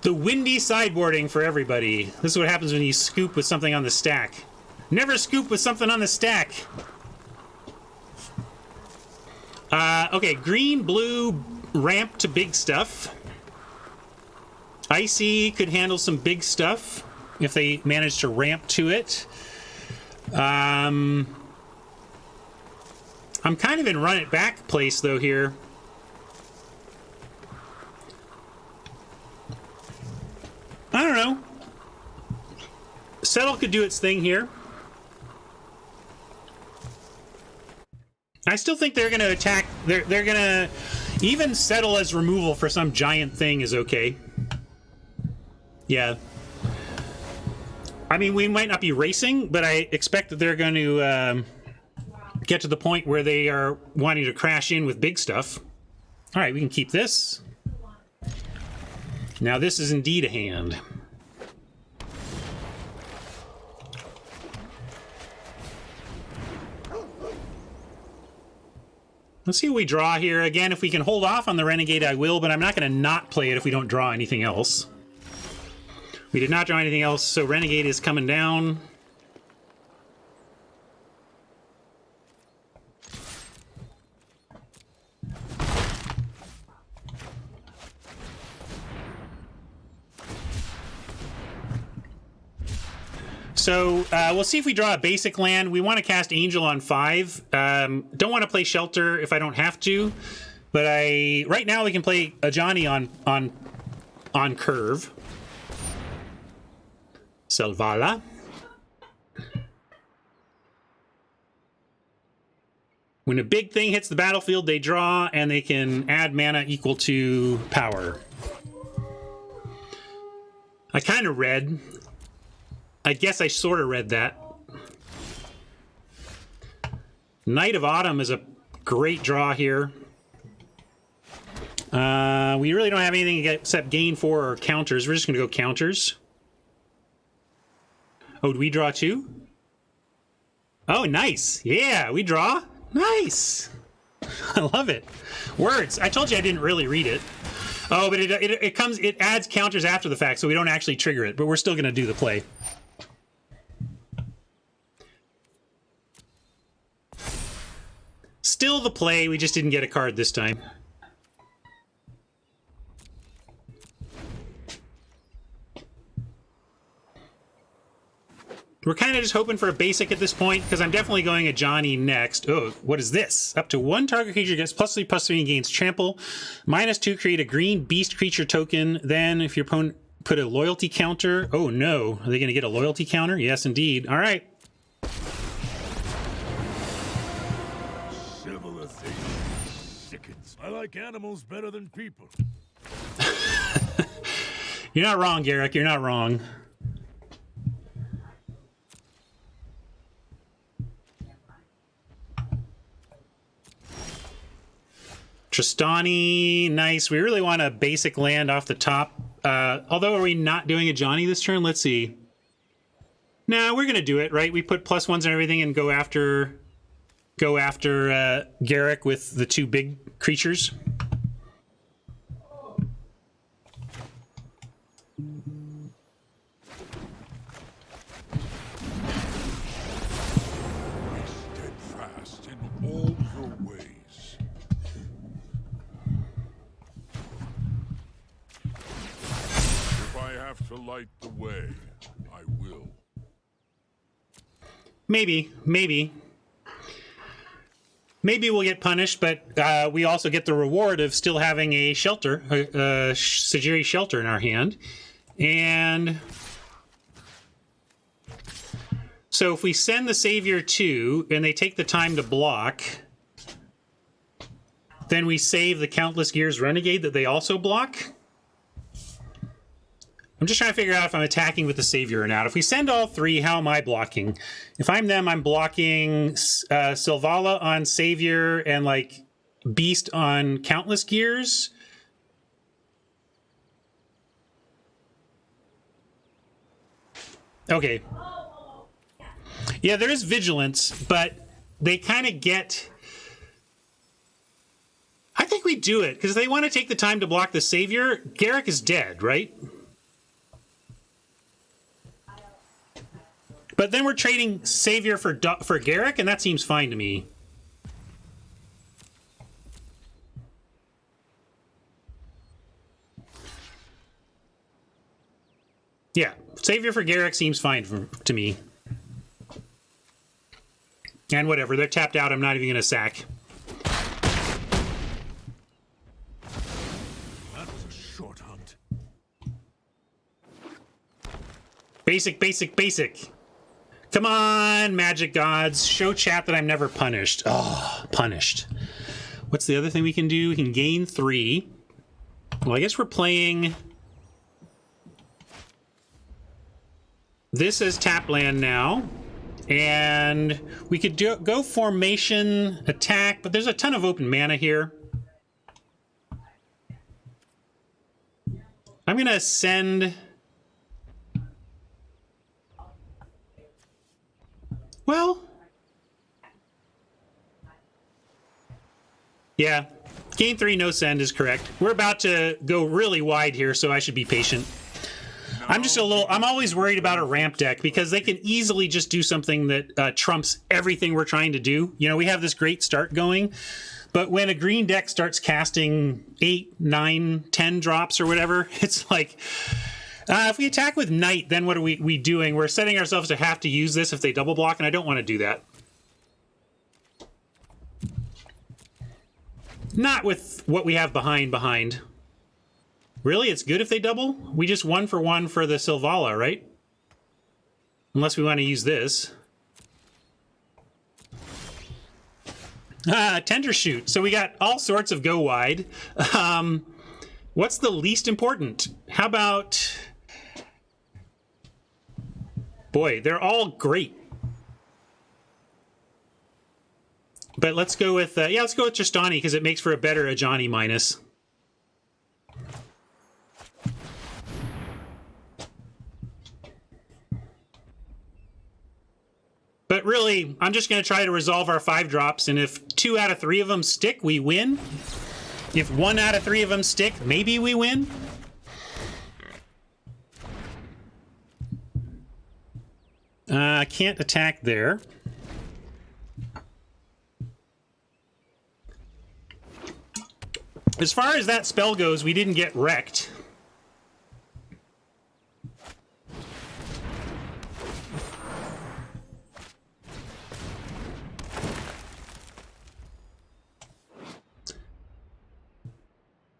windy sideboarding for everybody. This is what happens when you scoop with something on the stack. Never scoop with something on the stack. Okay, green, blue, ramp to big stuff. Icy could handle some big stuff if they manage to ramp to it. I'm kind of in run it back place, though, here. I don't know. Settle could do its thing here. I still think they're going to attack. They're going to even settle as removal for some giant thing is okay. Yeah. I mean, we might not be racing, but I expect that they're going to get to the point where they are wanting to crash in with big stuff. All right, we can keep this. Now this is indeed a hand. Let's see what we draw here. Again, if we can hold off on the Renegade, I will, but I'm not going to not play it if we don't draw anything else. We did not draw anything else, so Renegade is coming down. So we'll see if we draw a basic land. We want to cast Angel on 5. Don't want to play Shelter if I don't have to, but right now we can play a Johnny on curve. Selvala. When a big thing hits the battlefield, they draw, and they can add mana equal to power. I kind of read. I guess I sort of read that. Knight of Autumn is a great draw here. We really don't have anything except gain 4 or counters. We're just going to go counters. Oh, do we draw 2? Oh, nice. Yeah, we draw. Nice. I love it. Words. I told you I didn't really read it. Oh, but it adds counters after the fact, so we don't actually trigger it, but we're still going to do the play. Still the play, we just didn't get a card this time. We're kind of just hoping for a basic at this point, because I'm definitely going a Johnny next. Oh, what is this? Up to 1 target creature gets +3/+3 and gains trample. -2, create a green beast creature token. Then if your opponent put a loyalty counter. Oh no, are they going to get a loyalty counter? Yes, indeed. All right. Civilization sickens. I like animals better than people. You're not wrong, Garrick. You're not wrong. Tristani, nice. We really want a basic land off the top. Although, are we not doing a Johnny this turn? Let's see. No, we're going to do it, right? We put +1s and everything and go after Garrick with the 2 big creatures. Steadfast in all your ways. If I have to light the way, I will. Maybe we'll get punished, but we also get the reward of still having a shelter, a Sajiri shelter in our hand. And so if we send the Savior 2 and they take the time to block, then we save the Countless Gears Renegade that they also block. I'm just trying to figure out if I'm attacking with the Savior or not. If we send all 3, how am I blocking? If I'm them, I'm blocking Silvala on Savior and, like, Beast on Countless Gears. Okay. Yeah, there is Vigilance, but they kind of get... I think we do it, because they want to take the time to block the Savior. Garrick is dead, right? But then we're trading Savior for Garrick, and that seems fine to me. Yeah, Savior for Garrick seems fine to me. And whatever, they're tapped out. I'm not even going to sack. That was a short hunt. Basic, basic, basic. Come on, Magic Gods. Show chat that I'm never punished. Oh, punished. What's the other thing we can do? We can gain 3. Well, I guess we're playing this as tap land now. And we could go formation, attack, but there's a ton of open mana here. I'm going to send... Well, yeah, gain 3, no send is correct. We're about to go really wide here, so I should be patient. I'm always worried about a ramp deck because they can easily just do something that trumps everything we're trying to do. You know, we have this great start going, but when a green deck starts casting 8, 9, 10 drops or whatever, it's like... if we attack with Knight, then what are we doing? We're setting ourselves to have to use this if they double block, and I don't want to do that. Not with what we have behind. Really? It's good if they double? We just 1 for 1 for the Silvala, right? Unless we want to use this. Tender shoot. So we got all sorts of go wide. What's the least important? How about... Boy, they're all great. But let's go with, let's go with Tristani because it makes for a better Ajani minus. But really, I'm just going to try to resolve our 5 drops, and if 2 out of 3 of them stick, we win. If 1 out of 3 of them stick, maybe we win. I can't attack there. As far as that spell goes, we didn't get wrecked.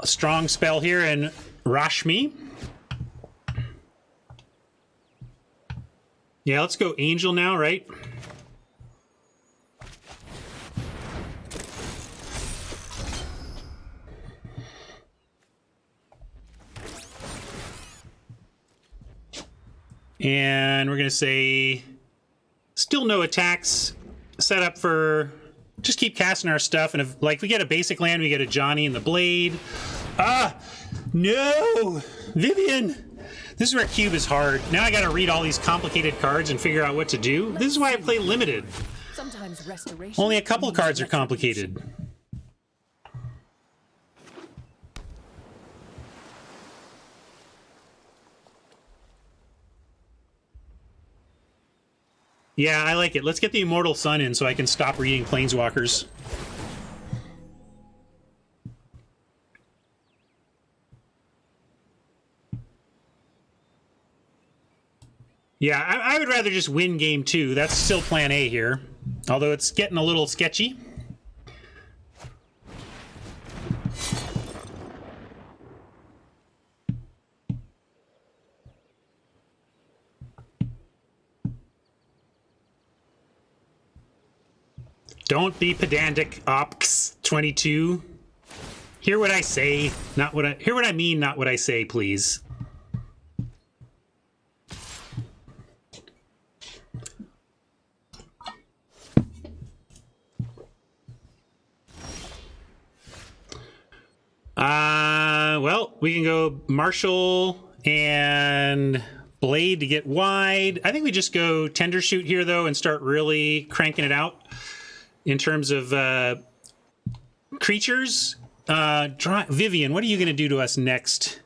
A strong spell here in Rashmi. Yeah, let's go Angel now, right? And we're going to say still no attacks. Set up for just keep casting our stuff. And if like we get a basic land, we get a Johnny and the Blade. Ah, no, Vivian. This is where cube is hard. Now I got to read all these complicated cards and figure out what to do. This is why I play limited. Sometimes restoration. Only a couple of cards are complicated. Yeah, I like it. Let's get the Immortal Sun in so I can stop reading Planeswalkers. Yeah, I would rather just win game 2. That's still plan A here. Although it's getting a little sketchy. Don't be pedantic, Ops 22. Hear what I say, not what I hear what I mean, not what I say, please. Well, we can go Marshall and Blade to get wide. I think we just go Tender Shoot here, though, and start really cranking it out in terms of creatures. Vivian, what are you going to do to us next?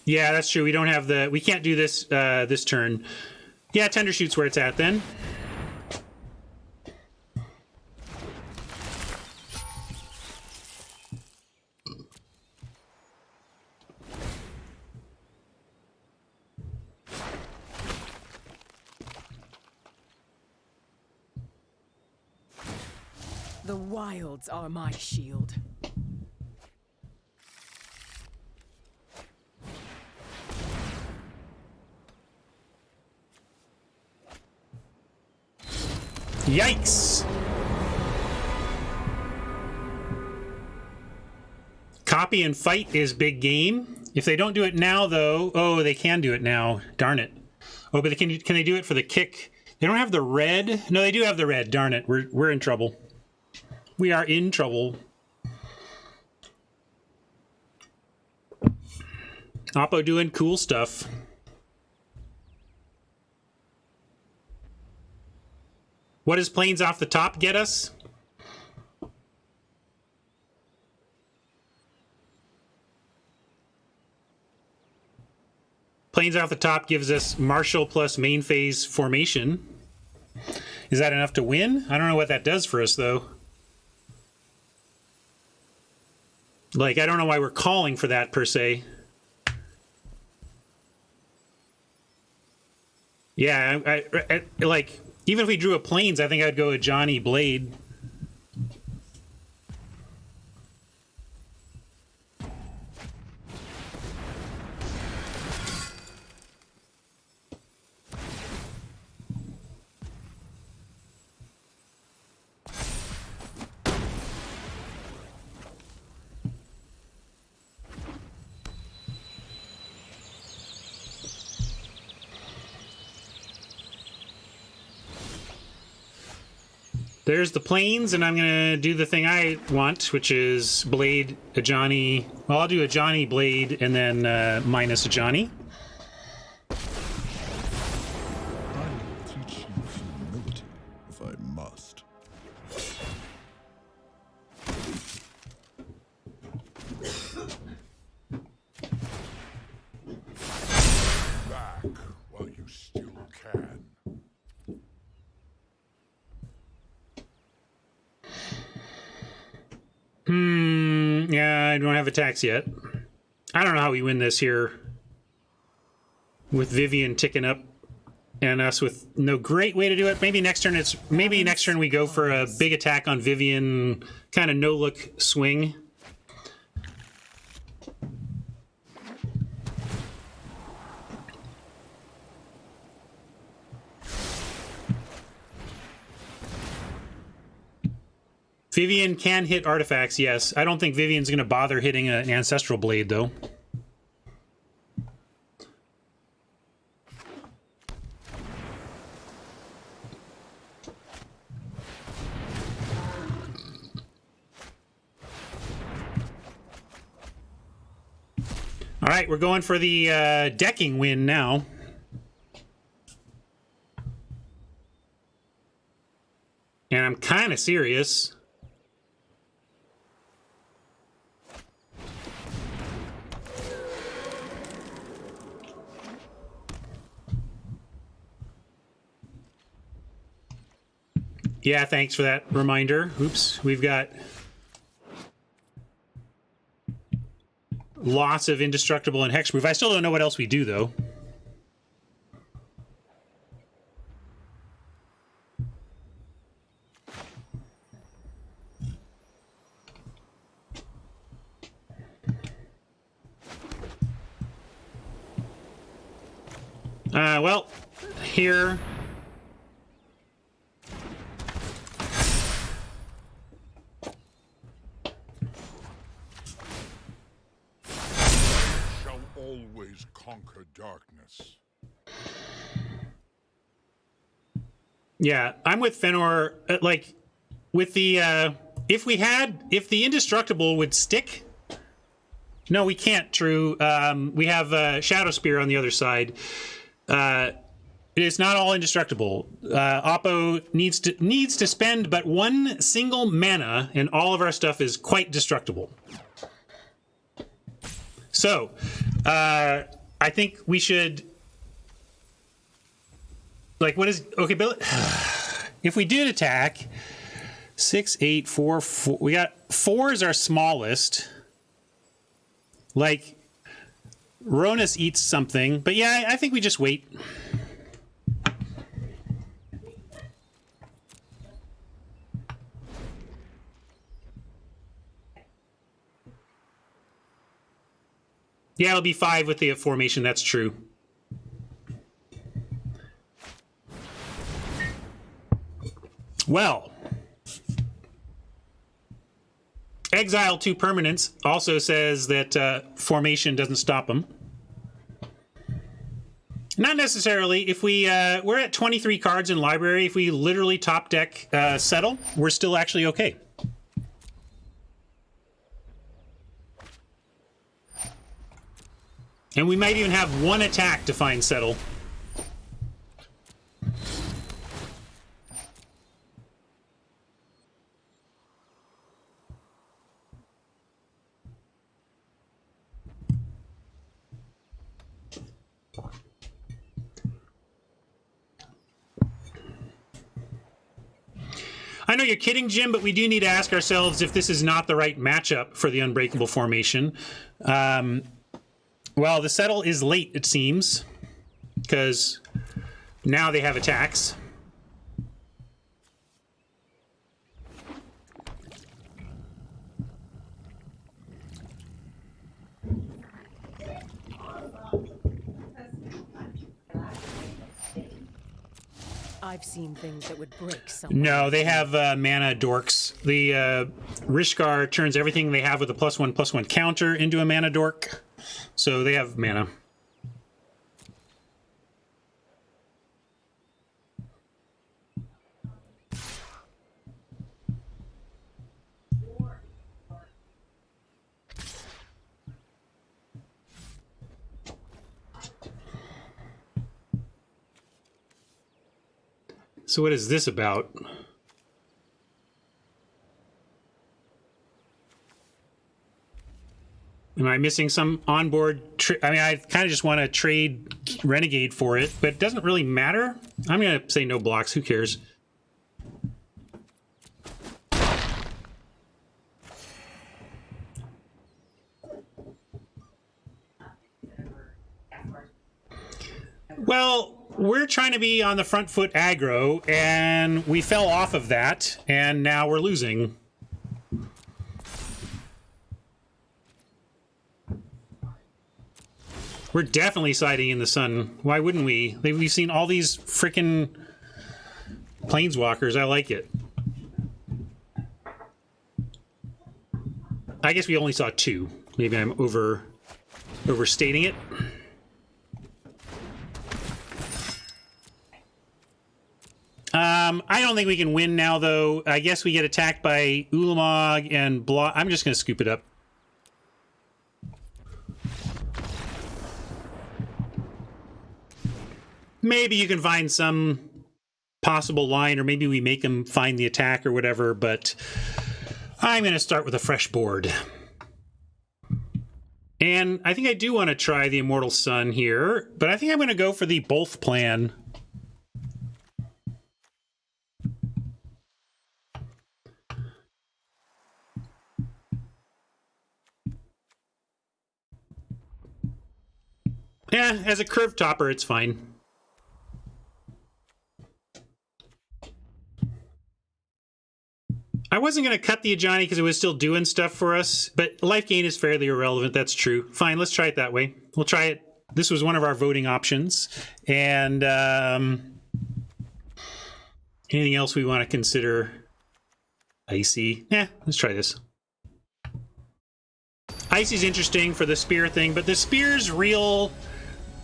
Yeah, that's true. We don't have the... We can't do this this turn. Yeah, Tender Shoot's where it's at then. The wilds are my shield. Yikes! Copy and fight is big game. If they don't do it now, though... Oh, they can do it now. Darn it. Oh, but can they do it for the kick? They don't have the red? No, they do have the red. Darn it. We're in trouble. We are in trouble. Oppo doing cool stuff. What does Planes Off the Top get us? Planes Off the Top gives us Marshall plus main phase formation. Is that enough to win? I don't know what that does for us, though. Like, I don't know why we're calling for that, per se. Yeah, I like... Even if we drew a Plains, I think I'd go with Johnny Blade. there's the planes, and I'm gonna do the thing I want, which is blade a Johnny. Well, I'll do a Johnny blade and then minus a Johnny. I will teach you humility if I must. Back while you still can. Yeah, I don't have attacks yet. I don't know how we win this here with Vivian ticking up and us with no great way to do it. Maybe next turn we go for a big attack on Vivian, kind of no look swing. Vivian can hit artifacts, yes. I don't think Vivian's going to bother hitting an Ancestral Blade, though. All right, we're going for the decking win now. And I'm kind of serious. Yeah, thanks for that reminder. Oops, we've got lots of indestructible and hexproof. I still don't know what else we do, though. Well, here... Shall always conquer darkness. Yeah, I'm with Fenor. Like, with the, if the indestructible would stick... No, we can't, True. We have Shadow Spear on the other side. It's not all indestructible. Oppo needs to spend but one single mana, and all of our stuff is quite destructible. So, I think we should... Like, what is... Okay, Bill... If we did attack... 6, 8, 4, 4... We got... 4 is our smallest. Like... Ronus eats something. But yeah, I think we just wait. Yeah, it'll be 5 with the formation. That's true. Well, exile 2 permanents also says that formation doesn't stop them. Not necessarily. If we we're at 23 cards in library, if we literally top deck settle, we're still actually okay. And we might even have one attack to find settle. I know you're kidding, Jim, but we do need to ask ourselves if this is not the right matchup for the Unbreakable formation. Well, the settle is late, it seems, because now they have attacks. I've seen things that would break someone. No, they have mana dorks. The Rishkar turns everything they have with a +1/+1 counter into a mana dork. So they have mana. So what is this about? Am I missing some onboard? I mean, I kind of just want to trade Renegade for it, but it doesn't really matter. I'm going to say no blocks. Who cares? Well, we're trying to be on the front foot aggro, and we fell off of that, and now we're losing. We're definitely siding in the sun. Why wouldn't we? We've seen all these frickin' planeswalkers. I like it. I guess we only saw 2. Maybe I'm overstating it. I don't think we can win now, though. I guess we get attacked by Ulamog and Block. I'm just going to scoop it up. Maybe you can find some possible line, or maybe we make them find the attack or whatever, but I'm going to start with a fresh board. And I think I do want to try the Immortal Sun here, but I think I'm going to go for the both plan. Yeah, as a curve topper, it's fine. I wasn't going to cut the Ajani because it was still doing stuff for us, but life gain is fairly irrelevant. That's true. Fine, let's try it that way. We'll try it. This was one of our voting options. And anything else we want to consider? Icy. Yeah, let's try this. Icy's interesting for the spear thing, but the spear's real...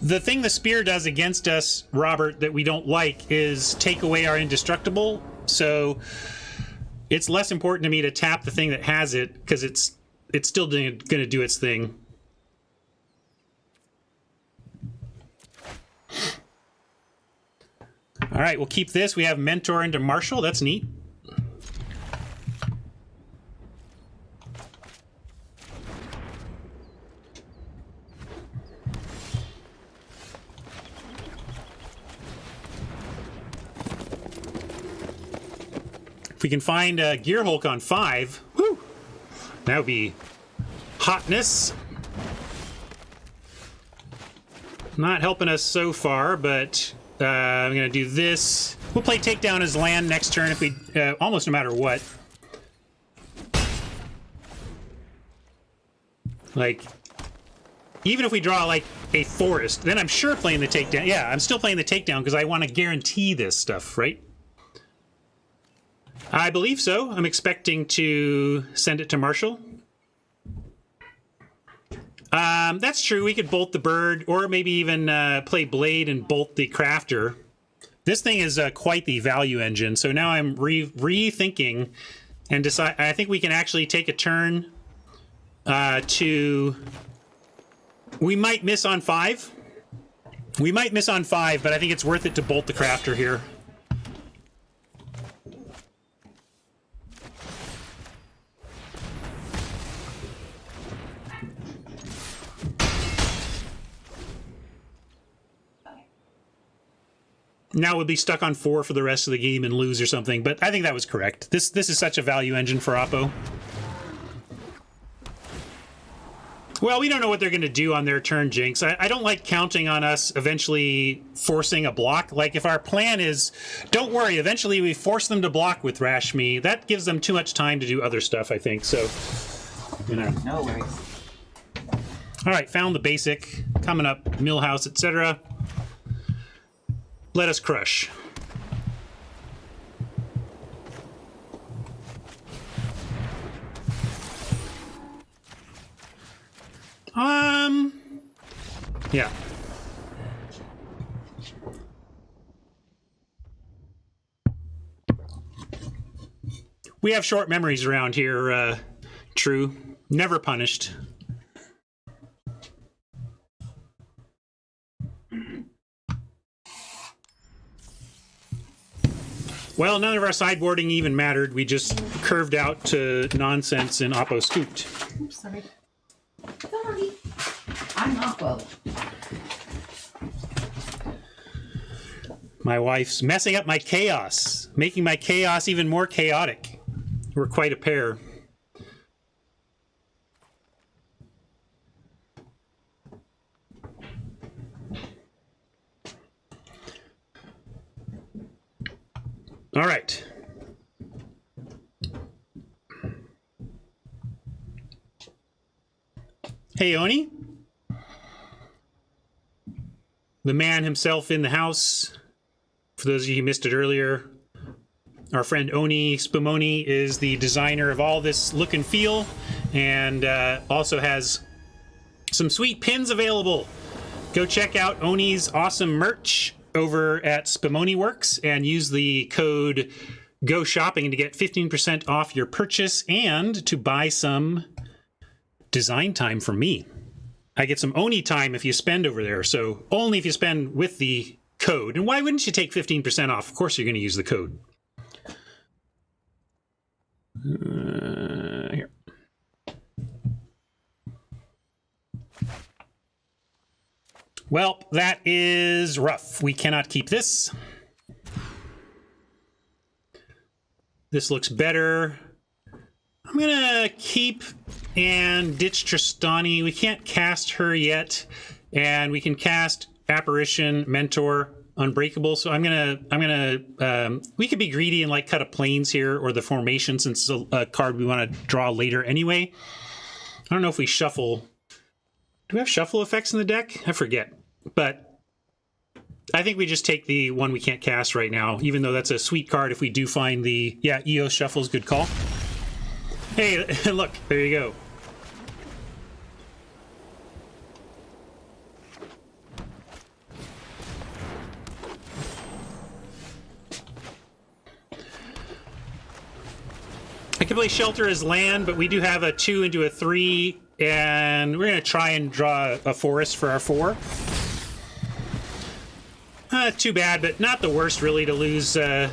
The thing the spear does against us, Robert, that we don't like is take away our indestructible. So it's less important to me to tap the thing that has it because it's still going to do its thing. All right, we'll keep this. We have Mentor into Marshall. That's neat. If we can find Gear Hulk on 5, whoo, that would be hotness. Not helping us so far, but I'm going to do this. We'll play Takedown as land next turn if we, almost no matter what. Like, even if we draw like a forest, then I'm sure playing the Takedown. Yeah, I'm still playing the Takedown because I want to guarantee this stuff, right? I believe so. I'm expecting to send it to Marshall. That's true. We could bolt the bird, or maybe even play Blade and bolt the Crafter. This thing is quite the value engine. So now I'm rethinking and decide. I think we can actually take a turn to. We might miss on 5. We might miss on 5, but I think it's worth it to bolt the Crafter here. Now we'll be stuck on 4 for the rest of the game and lose or something, but I think that was correct. This is such a value engine for Oppo. Well, we don't know what they're going to do on their turn, Jinx. I don't like counting on us eventually forcing a block. Like, if our plan is, don't worry, eventually we force them to block with Rashmi, that gives them too much time to do other stuff, I think. So, you know. No worries. All right, found the basic. Coming up, Millhouse, etc. Let us crush. Yeah. We have short memories around here, True. Never punished. Well, none of our sideboarding even mattered. We just curved out to nonsense and Oppo scooped. Oops, sorry. Sorry. I'm Oppo. My wife's messing up my chaos, making my chaos even more chaotic. We're quite a pair. All right. Hey, Oni. The man himself in the house. For those of you who missed it earlier, our friend Oni Spumoni is the designer of all this look and feel, and also has some sweet pins available. Go check out Oni's awesome merch over at Spumoni Works and use the code Go Shopping to get 15% off your purchase and to buy some design time from me. I get some Oni time if you spend over there, so only if you spend with the code. And why wouldn't you take 15% off? Of course you're going to use the code. Here. Well, that is rough. We cannot keep this. This looks better. I'm going to keep and ditch Tristani. We can't cast her yet. And we can cast Apparition, Mentor, Unbreakable. So we could be greedy and like cut a Plains here or the Formation since it's a card we want to draw later anyway. I don't know if we shuffle. Do we have shuffle effects in the deck? I forget. But I think we just take the one we can't cast right now, even though that's a sweet card if we do find the... Yeah, EOS Shuffle's good call. Hey, look, there you go. I can play Shelter as land, but we do have a 2 into a 3, and we're going to try and draw a forest for our 4. Too bad, but not the worst, really, to lose that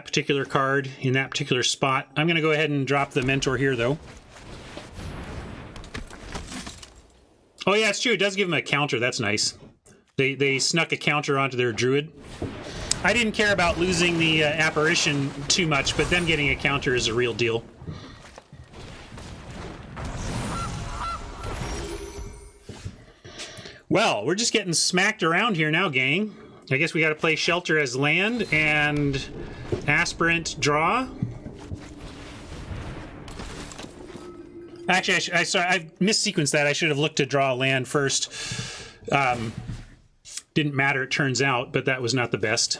particular card in that particular spot. I'm going to go ahead and drop the Mentor here, though. Oh, yeah, it's true. It does give them a counter. That's nice. They snuck a counter onto their Druid. I didn't care about losing the Apparition too much, but them getting a counter is a real deal. Well, we're just getting smacked around here now, gang. I guess we got to play Shelter as land and Aspirant draw. Actually, I missequenced that. I should have looked to draw a land first. Didn't matter, it turns out, but that was not the best.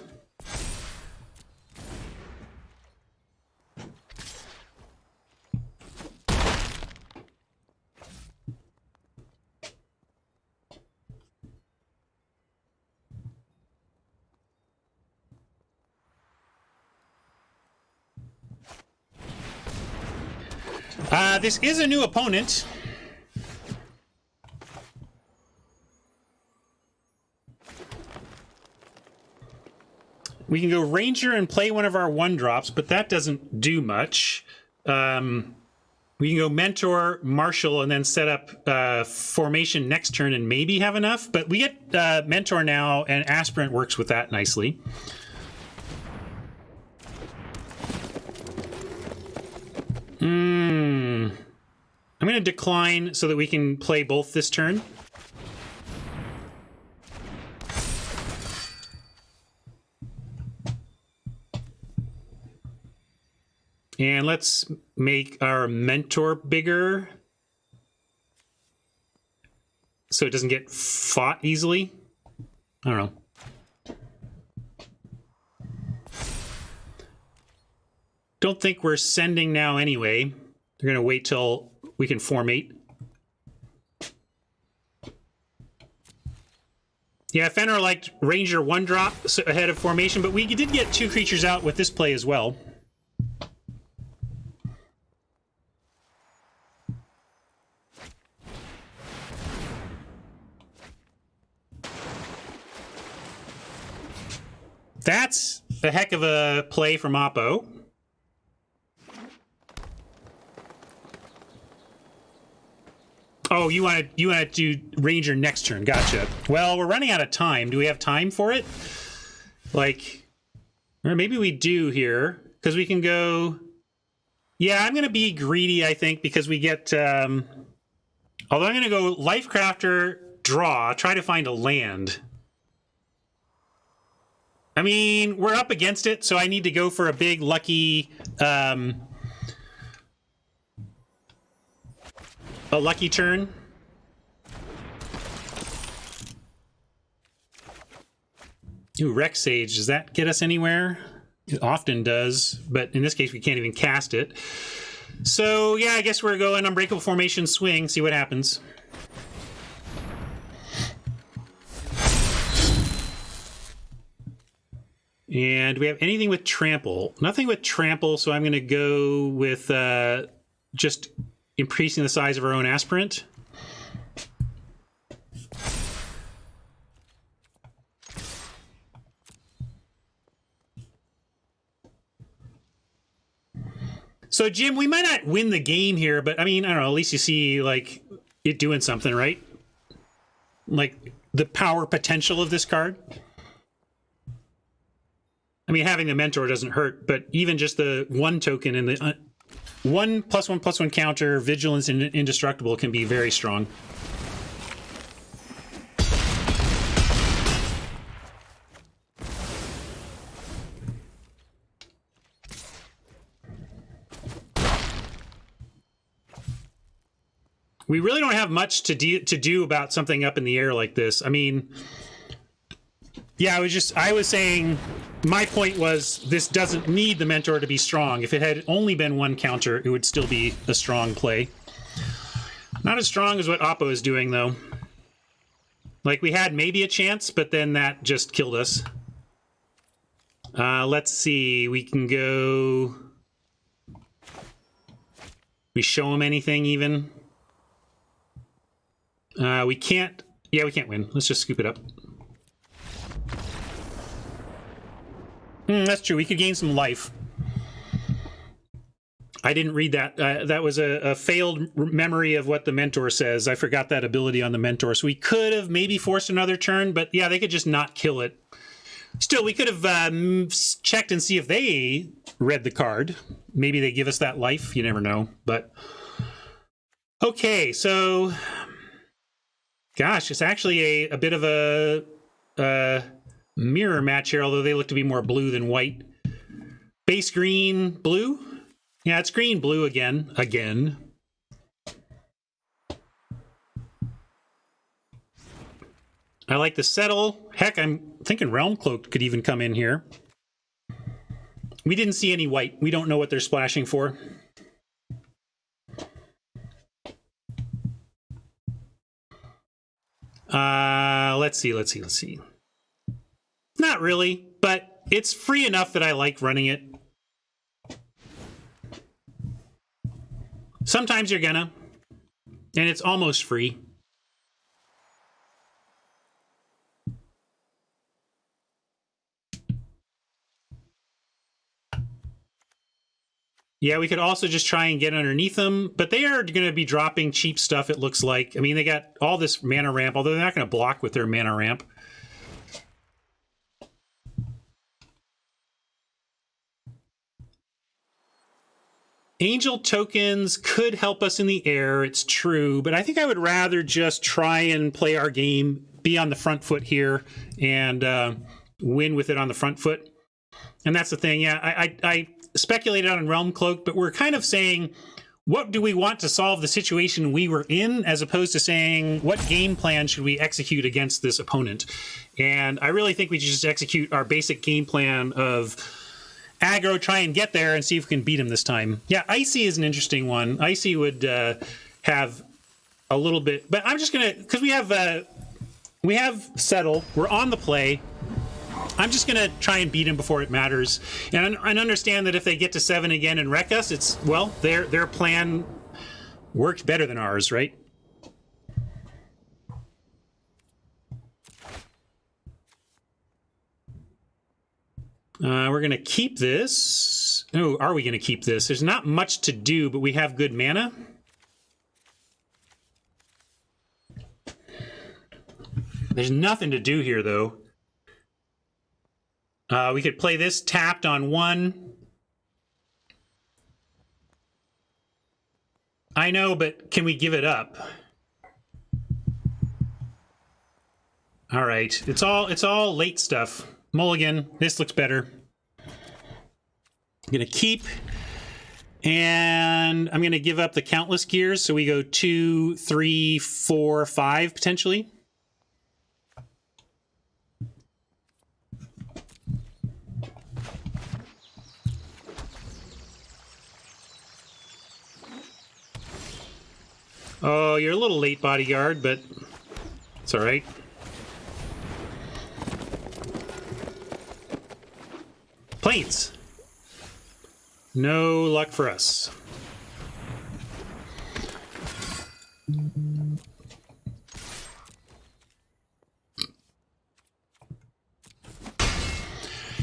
This is a new opponent. We can go Ranger and play one of our 1-drops, but that doesn't do much. We can go Mentor, Marshal, and then set up Formation next turn and maybe have enough. But we get Mentor now, and Aspirant works with that nicely. I'm going to decline so that we can play both this turn. And let's make our Mentor bigger so it doesn't get fought easily. I don't know. Don't think we're sending now anyway. They're going to wait till we can formate. Yeah, Fenrir liked Ranger 1-drop ahead of Formation, but we did get 2 creatures out with this play as well. That's a heck of a play from Oppo. Oh, you want to Ranger next turn. Gotcha. Well, we're running out of time. Do we have time for it? Like, or maybe we do here, because we can go... Yeah, I'm going to be greedy, I think, because we get... although I'm going to go Lifecrafter, draw, try to find a land. I mean, we're up against it, so I need to go for a big, lucky... a lucky turn. Ooh, Rex Sage, does that get us anywhere? It often does, but in this case, we can't even cast it. So, yeah, I guess we're going Unbreakable Formation Swing, see what happens. And do we have anything with Trample? Nothing with Trample, so I'm going to go with just increasing the size of our own aspirant. So, Jim, we might not win the game here, but I mean, I don't know, at least you see, like, it doing something, right? Like, the power potential of this card. I mean, having the Mentor doesn't hurt, but even just the one token and the 1/1/1 counter, Vigilance, and Indestructible can be very strong. We really don't have much to do about something up in the air like this. I mean, yeah, I was saying, my point was this doesn't need the Mentor to be strong. If it had only been one counter, it would still be a strong play. Not as strong as what Oppo is doing, though. Like, we had maybe a chance, but then that just killed us. Let's see. We can go... We show him anything, even? We can't... Yeah, we can't win. Let's just scoop it up. That's true. We could gain some life. I didn't read that. That was a failed memory of what the Mentor says. I forgot that ability on the Mentor. So we could have maybe forced another turn, but yeah, they could just not kill it. Still, we could have checked and see if they read the card. Maybe they give us that life. You never know. But okay, so gosh, it's actually a bit of a mirror match here, although they look to be more blue than white. Base green, blue? Yeah, it's green, blue again. I like the settle. Heck, I'm thinking Realm Cloak could even come in here. We didn't see any white. We don't know what they're splashing for. Let's see. Not really, but it's free enough that I like running it. Sometimes you're gonna, and it's almost free. Yeah, we could also just try and get underneath them, but they are going to be dropping cheap stuff, it looks like. I mean, they got all this mana ramp, although they're not going to block with their mana ramp. Angel tokens could help us in the air, it's true, but I think I would rather just try and play our game, be on the front foot here, and win with it on the front foot. And that's the thing, yeah, I speculated on Realm Cloak, but we're kind of saying, what do we want to solve the situation we were in, as opposed to saying, what game plan should we execute against this opponent? And I really think we should just execute our basic game plan of aggro, try and get there, and see if we can beat him this time. Yeah, Icy is an interesting one. Icy would have a little bit, but I'm just gonna, because we have Settle, we're on the play. I'm just gonna try and beat him before it matters, and understand that if they get to 7 again and wreck us, it's, well, their plan worked better than ours, right? We're going to keep this. Oh, are we going to keep this? There's not much to do, but we have good mana. There's nothing to do here, though. We could play this tapped on 1. I know, but can we give it up? All right. It's all late stuff. Mulligan. This looks better. I'm going to keep. And I'm going to give up the countless gears. So we go 2, 3, 4, 5, potentially. Oh, you're a little late, bodyguard, but it's all right. Planes. No luck for us.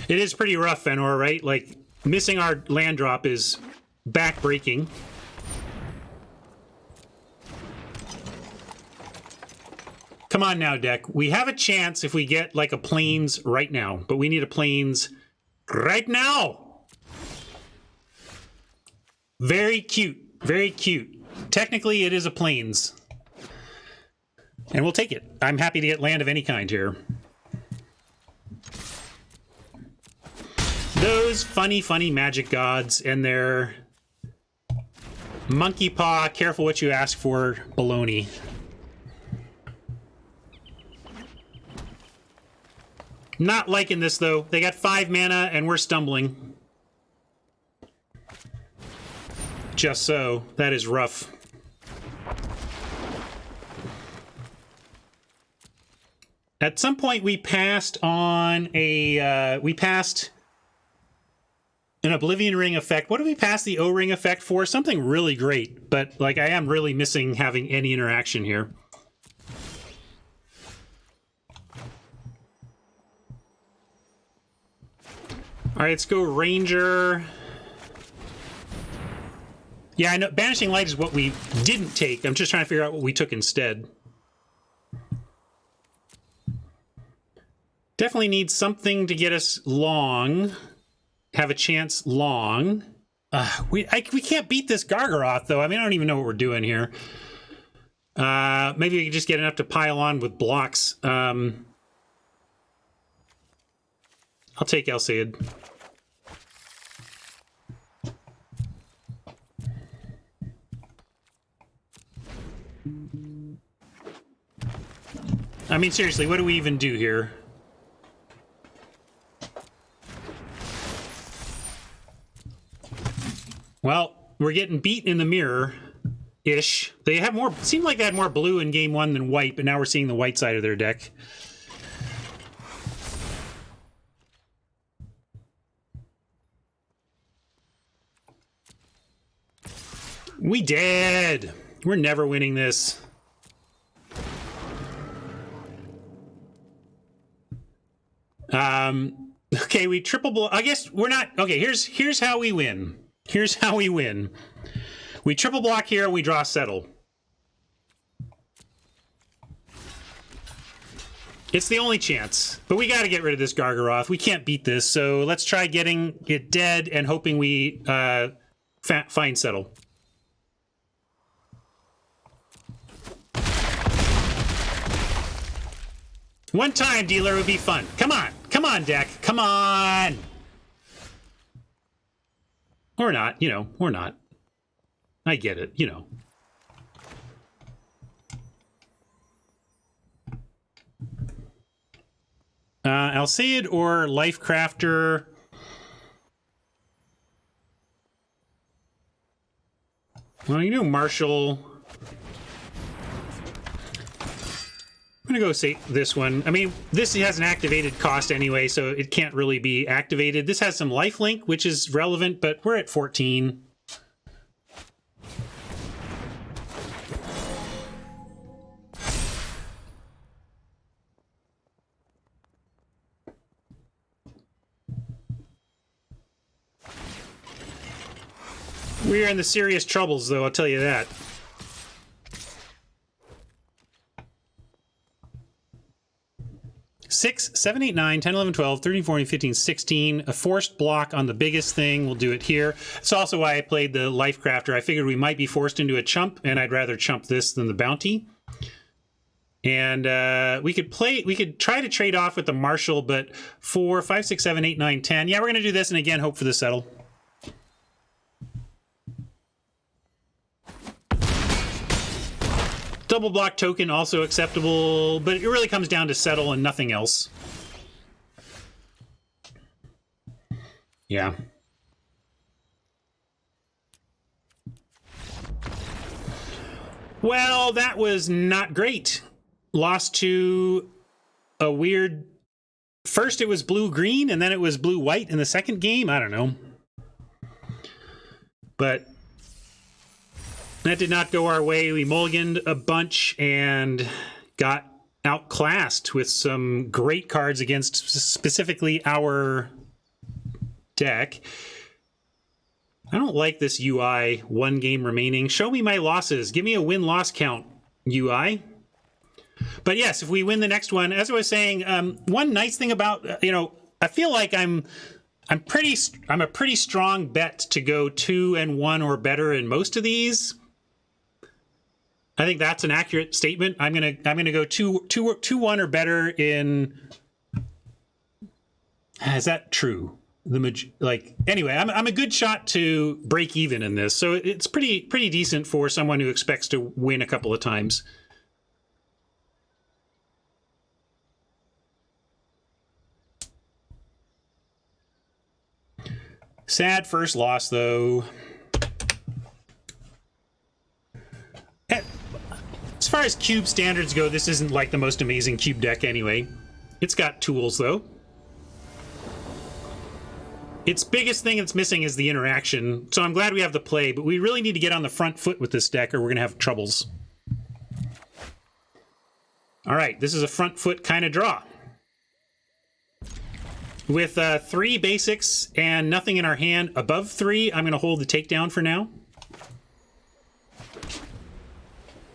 It is pretty rough, Fenor, right? Like, missing our land drop is back-breaking. Come on now, deck. We have a chance if we get, like, a plains right now, but we need a plains right now! Very cute. Very cute. Technically, it is a plains. And we'll take it. I'm happy to get land of any kind here. Those funny, funny magic gods and their monkey paw, careful what you ask for, baloney. Not liking this, though. They got 5 mana, and we're stumbling. Just so. That is rough. At some point, we passed on a... we passed an Oblivion Ring effect. What did we pass the O-Ring effect for? Something really great. But, like, I am really missing having any interaction here. All right, let's go Ranger. Yeah, I know. Banishing Light is what we didn't take. I'm just trying to figure out what we took instead. Definitely need something to get us long. Have a chance long. We can't beat this Gargaroth, though. I mean, I don't even know what we're doing here. Maybe we can just get enough to pile on with blocks. I'll take Elseid. I mean, seriously, what do we even do here? Well, we're getting beat in the mirror-ish. They have more... Seemed like they had more blue in game 1 than white, but now we're seeing the white side of their deck. We dead! We're never winning this. Okay, we triple block. I guess we're not... Okay, here's how we win. Here's how we win. We triple block here and we draw Settle. It's the only chance. But we got to get rid of this Gargaroth. We can't beat this, so let's try getting it dead and hoping we find Settle. One time, dealer, would be fun. Come on. Come on, deck. Come on. Or not. You know, or not. I get it. You know. Alseid or Lifecrafter. Well, you know, Marshall... I'm gonna go say this one. I mean, this has an activated cost anyway, so it can't really be activated. This has some lifelink, which is relevant, but we're at 14. We're in the serious troubles, though, I'll tell you that. Six, 7, 8, 9, 10, 11, 12, 13, 14, 15, 16. A forced block on the biggest thing. We'll do it here. It's also why I played the Life Crafter. I figured we might be forced into a chump, and I'd rather chump this than the bounty. And we could try to trade off with the Marshal, but 4, 5, 6, 7, 8, 9, 10. Yeah, we're going to do this, and again, hope for the settle. Double block token also acceptable, but it really comes down to settle and nothing else. Yeah. Well, that was not great. Lost to a weird... First it was blue-green, and then it was blue-white in the second game? I don't know. But... that did not go our way. We mulliganed a bunch and got outclassed with some great cards against specifically our deck. I don't like this UI, 1 game remaining. Show me my losses. Give me a win-loss count, UI. But yes, if we win the next one, as I was saying, one nice thing about, I feel like I'm a pretty strong bet to go 2-1 or better in most of these. I think that's an accurate statement. I'm gonna go 2-1 or better in. Is that true? Anyway, I'm a good shot to break even in this, so it's pretty decent for someone who expects to win a couple of times. Sad first loss though. As far as cube standards go, this isn't like the most amazing cube deck anyway. It's got tools, though. Its biggest thing it's missing is the interaction, so I'm glad we have the play, but we really need to get on the front foot with this deck or we're going to have troubles. All right, this is a front foot kind of draw. With 3 basics and nothing in our hand above 3, I'm going to hold the takedown for now.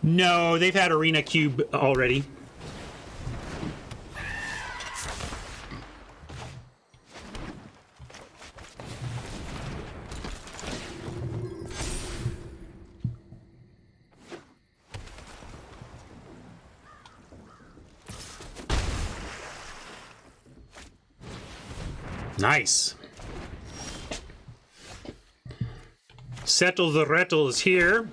No, they've had Arena Cube already. Nice. Settle the Rettle is here.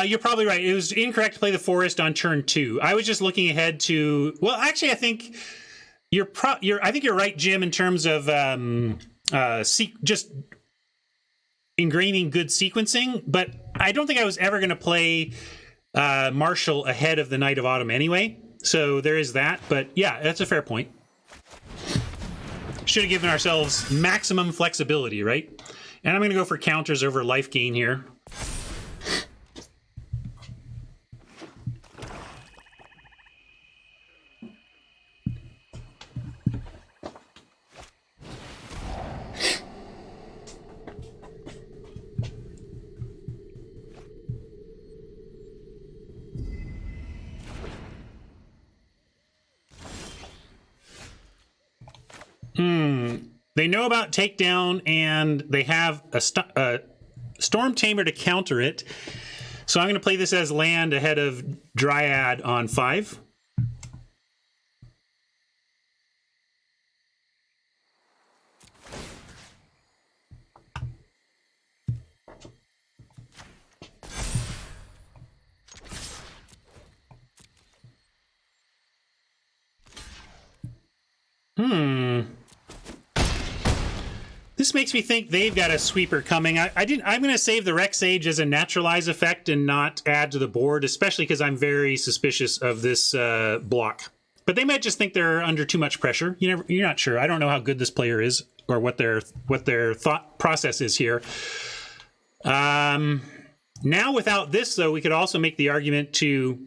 You're probably right. It was incorrect to play the Forest on turn 2. I was just looking ahead to... Well, actually, I think you're right, Jim, in terms of just ingraining good sequencing, but I don't think I was ever going to play Marshall ahead of the Knight of Autumn anyway, so there is that, but yeah, that's a fair point. Should have given ourselves maximum flexibility, right? And I'm going to go for counters over life gain here. They know about takedown, and they have a Storm Tamer to counter it. So I'm going to play this as land ahead of Dryad on 5. This makes me think they've got a sweeper coming. I'm going to save the Rex Age as a naturalize effect and not add to the board, especially because I'm very suspicious of this block. But they might just think they're under too much pressure. You're not sure. I don't know how good this player is or what their thought process is here. Now, without this, though, we could also make the argument to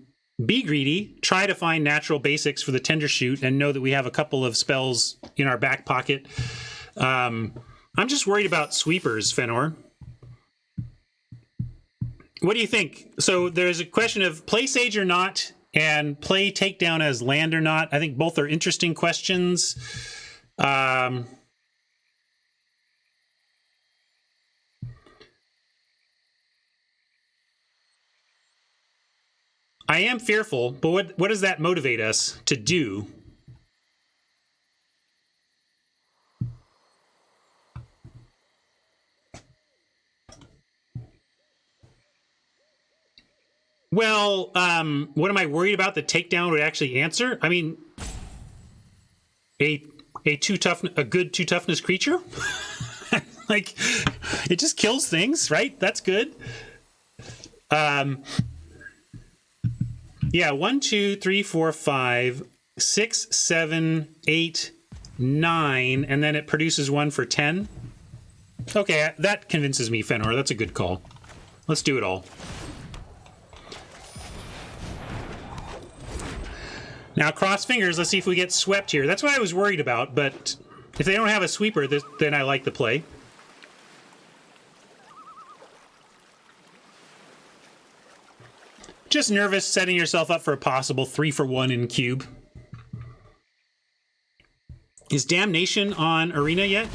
be greedy, try to find natural basics for the Tender Shoot, and know that we have a couple of spells in our back pocket. I'm just worried about sweepers, Fenor. What do you think? So there's a question of play Sage or not, and play Takedown as land or not. I think both are interesting questions. I am fearful, but what does that motivate us to do? Well, what am I worried about? The takedown would actually answer. I mean, a good 2 toughness creature, like it just kills things, right? That's good. Yeah, 1, 2, 3, 4, 5, 6, 7, 8, 9, and then it produces 1 for 10. Okay, that convinces me, Fenor. That's a good call. Let's do it all. Now, cross fingers, let's see if we get swept here. That's what I was worried about, but if they don't have a sweeper, then I like the play. Just nervous setting yourself up for a possible 3-for-1 in cube. Is Damnation on Arena yet?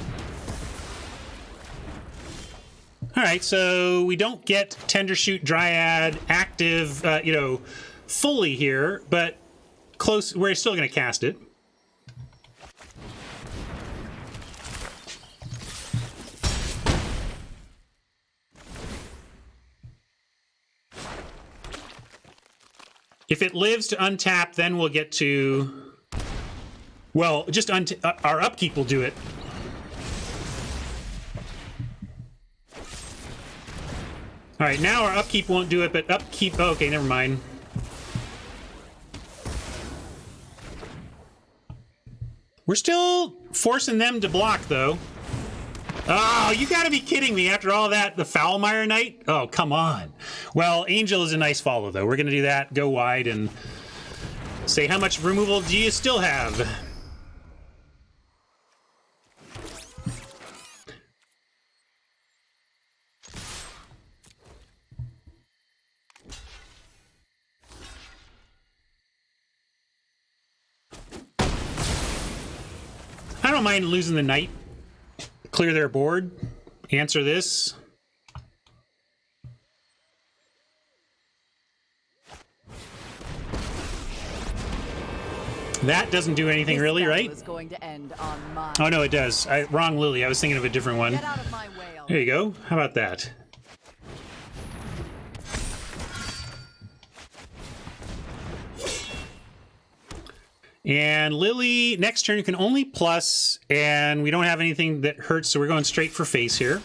All right, so we don't get Tender Shoot Dryad active, fully here, but close. We're still going to cast it. If it lives to untap, then we'll get to... Well, just our upkeep will do it. All right, now our upkeep won't do it, but upkeep... Oh, okay, never mind. We're still forcing them to block, though. Oh, you gotta be kidding me. After all that, the Foulmire Knight? Oh, come on. Well, Angel is a nice follow, though. We're gonna do that, go wide, and say, how much removal do you still have? I don't mind losing the Knight. Clear their board. Answer this. That doesn't do anything really, right? Going to end on mine. Oh, no, it does. Wrong Lily. I was thinking of a different one. Get out of my way, There you go. How about that? And Lily, next turn you can only plus, and we don't have anything that hurts, so we're going straight for face here.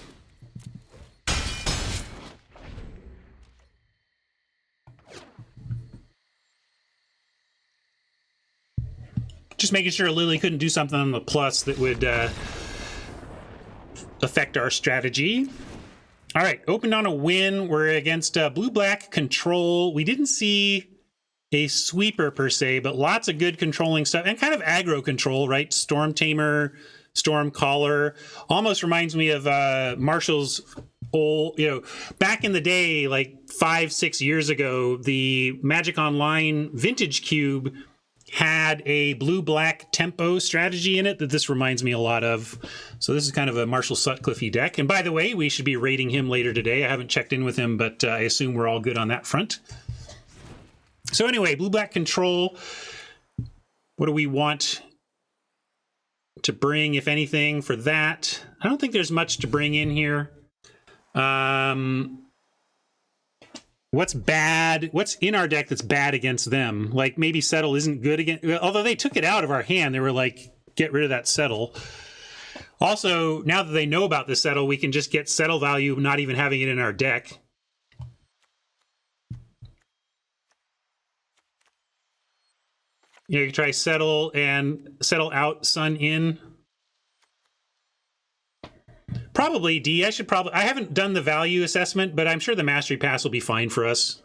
Just making sure Lily couldn't do something on the plus that would affect our strategy. All right, opened on a win. We're against blue-black control. We didn't see a sweeper per se, but lots of good controlling stuff and kind of aggro control, right? Storm Tamer, Storm Caller. Almost reminds me of Marshall's old, back in the day, like 5-6 years ago, the Magic Online Vintage Cube had a blue-black tempo strategy in it that this reminds me a lot of. So this is kind of a Marshall Sutcliffe deck. And by the way, we should be rating him later today. I haven't checked in with him, but I assume we're all good on that front. So anyway, blue-black control. What do we want to bring, if anything, for that? I don't think there's much to bring in here. What's bad? What's in our deck that's bad against them? Like maybe Settle isn't good against... Although they took it out of our hand. They were like, get rid of that Settle. Also, now that they know about the Settle, we can just get Settle value not even having it in our deck. You can try Settle and Settle out, Sun in. Probably D. I haven't done the value assessment, but I'm sure the Mastery Pass will be fine for us.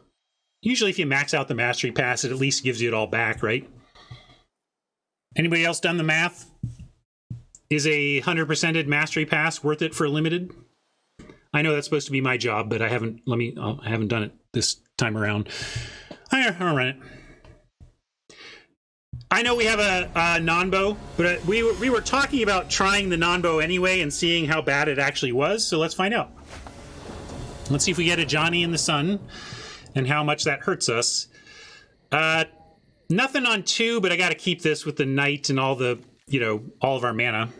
Usually if you max out the mastery pass, it at least gives you it all back, right? Anybody else done the math? Is a 100%ed mastery pass worth it for limited? I know that's supposed to be my job, but I haven't done it this time around. I'll run it. I know we have a non-bow, but we were talking about trying the non-bow anyway and seeing how bad it actually was, so let's find out. Let's see if we get a Johnny in the Sun and how much that hurts us. Nothing on 2, but I got to keep this with the Knight and all the, all of our mana.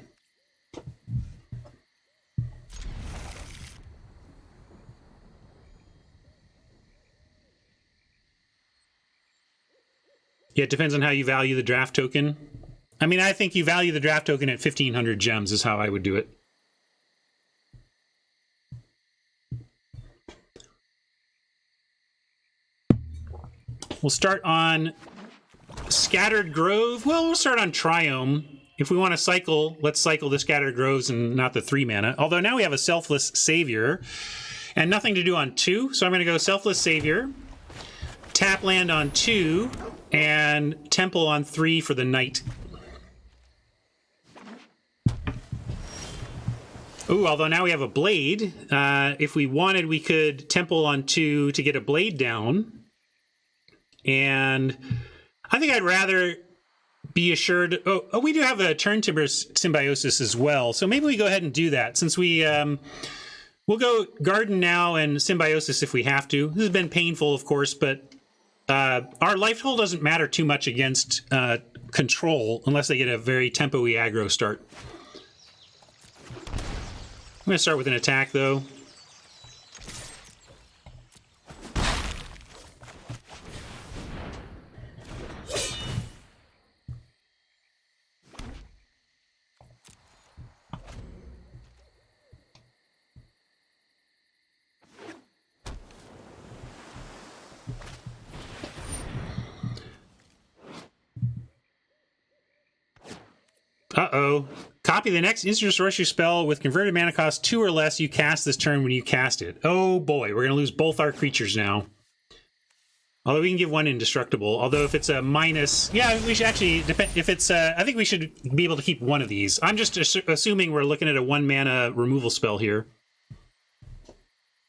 Yeah, it depends on how you value the draft token. I mean, I think you value the draft token at 1,500 gems is how I would do it. We'll start on Scattered Grove. Well, we'll start on Triome. If we want to cycle, let's cycle the Scattered Groves and not the 3 mana. Although now we have a Selfless Savior and nothing to do on 2. So I'm going to go Selfless Savior, tap land on 2, and Temple on 3 for the Knight. Ooh, although now we have a Blade. If we wanted, we could Temple on 2 to get a Blade down. And I think I'd rather be assured... Oh, we do have a Turn Timber Symbiosis as well. So maybe we go ahead and do that. Since we'll go Garden now and Symbiosis if we have to. This has been painful, of course, but our life total doesn't matter too much against control unless they get a very tempo-y aggro start. I'm going to start with an attack, though. Uh-oh. Copy the next instant sorcery spell with converted mana cost 2 or less you cast this turn when you cast it. Oh boy, we're going to lose both our creatures now. Although we can give one indestructible. Although if it's a minus... Yeah, we should actually... If it's... I think we should be able to keep one of these. I'm just assuming we're looking at a 1 mana removal spell here.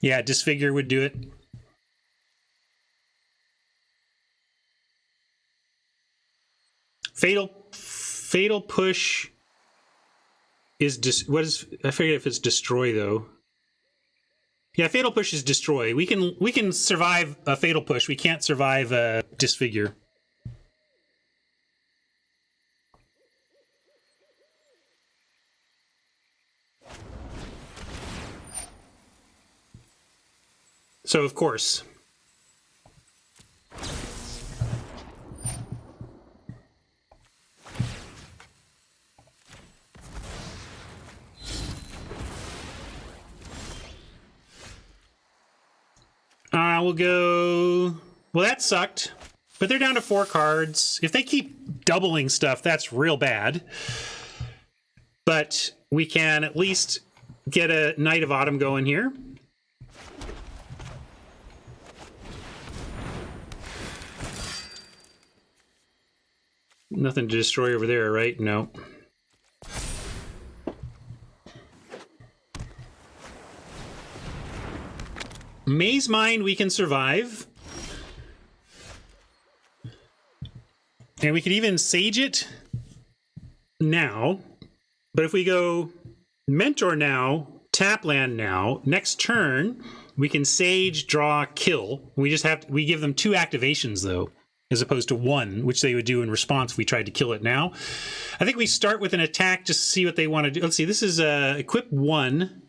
Yeah, Disfigure would do it. Fatal Push is I forget if it's Destroy though. Yeah, Fatal Push is Destroy. We can survive a Fatal Push. We can't survive a Disfigure. So of course. We'll go... Well, that sucked. But they're down to 4 cards. If they keep doubling stuff, that's real bad. But we can at least get a Knight of Autumn going here. Nothing to destroy over there, right? No. Maze Mine we can survive. And we could even Sage it now. But if we go Mentor now, tap land now, next turn, we can Sage, draw, kill. We give them 2 activations though, as opposed to 1, which they would do in response if we tried to kill it now. I think we start with an attack just to see what they want to do. Let's see, this is equip 1.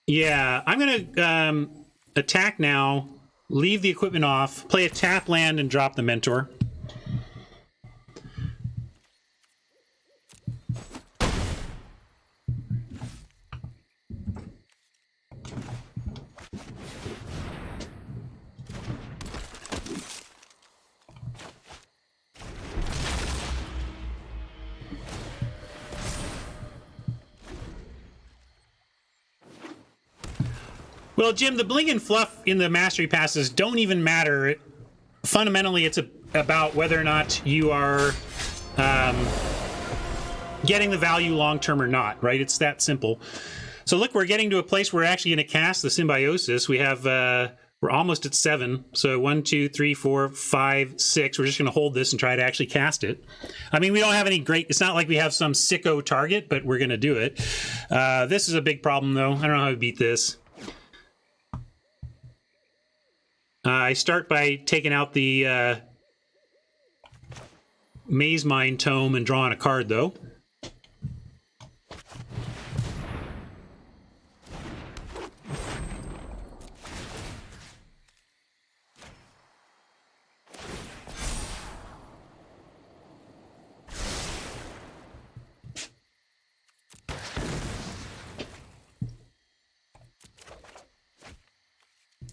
Yeah, I'm going to attack now, leave the equipment off, play a tap land, and drop the Mentor. Well, Jim, the bling and fluff in the mastery passes don't even matter. Fundamentally, it's about whether or not you are getting the value long term or not, right? It's that simple. So look, we're getting to a place where we're actually going to cast the Symbiosis. We have we're almost at 7. So 1, 2, 3, 4, 5, 6. We're just going to hold this and try to actually cast it. I mean, we don't have any great. It's not like we have some sicko target, but we're going to do it. This is a big problem, though. I don't know how to beat this. I start by taking out the Maze Mine Tome and drawing a card, though.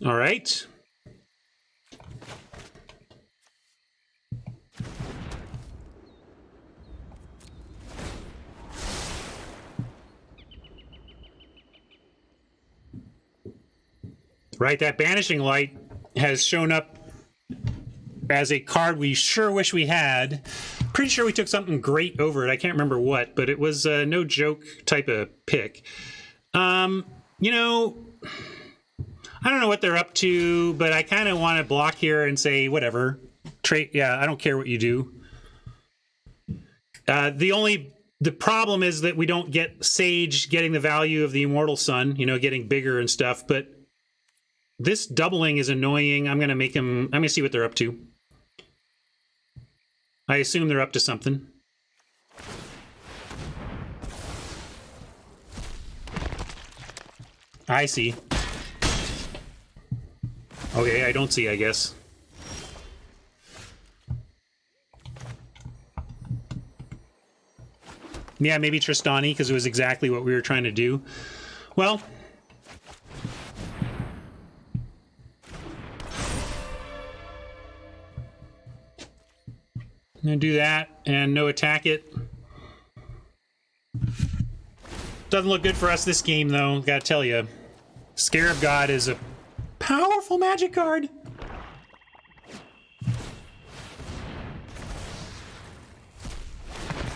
All right. Right, that Banishing Light has shown up as a card we sure wish we had. Pretty sure we took something great over it. I can't remember what, but it was a no joke type of pick. You know, I don't know what they're up to, but I kind of want to block here and say, whatever. Yeah, I don't care what you do. The problem is that we don't get Sage getting the value of the Immortal Sun, you know, getting bigger and stuff, but this doubling is annoying. I'm going to make them... I'm going to see what they're up to. I assume they're up to something. I see. Okay, I don't see, I guess. Yeah, maybe Tristani, because it was exactly what we were trying to do. Well... I'm going to do that and no attack it. Doesn't look good for us this game, though, gotta tell you. Scarab God is a powerful magic card.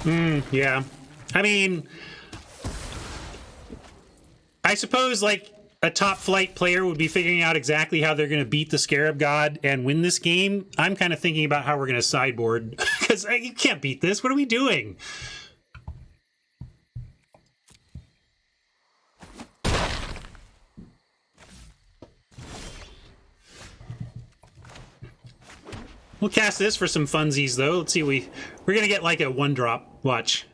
Yeah. I mean, I suppose, like, a top flight player would be figuring out exactly how they're going to beat the Scarab God and win this game. I'm kind of thinking about how we're going to sideboard, because you can't beat this. What are we doing? We'll cast this for some funsies, though. Let's see, we're going to get like a 1-drop. Watch.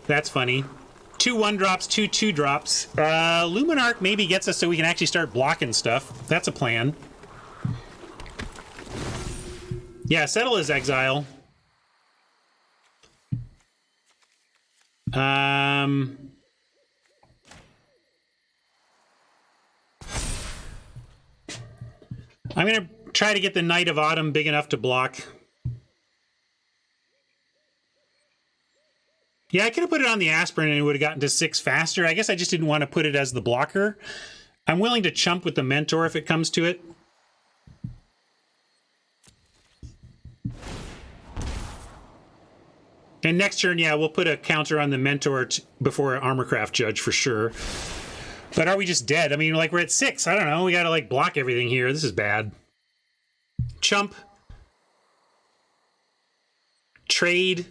That's funny. 2 1-drops, 2 2-drops. Luminarch maybe gets us so we can actually start blocking stuff. That's a plan. Yeah, settle his exile. I'm going to try to get the Knight of Autumn big enough to block. Yeah, I could have put it on the Aspirin and it would have gotten to 6 faster. I guess I just didn't want to put it as the blocker. I'm willing to chump with the Mentor if it comes to it. And next turn, yeah, we'll put a counter on the Mentor before Armorcraft Judge for sure. But are we just dead? I mean, like, we're at 6. I don't know. We got to, like, block everything here. This is bad. Chump. Trade.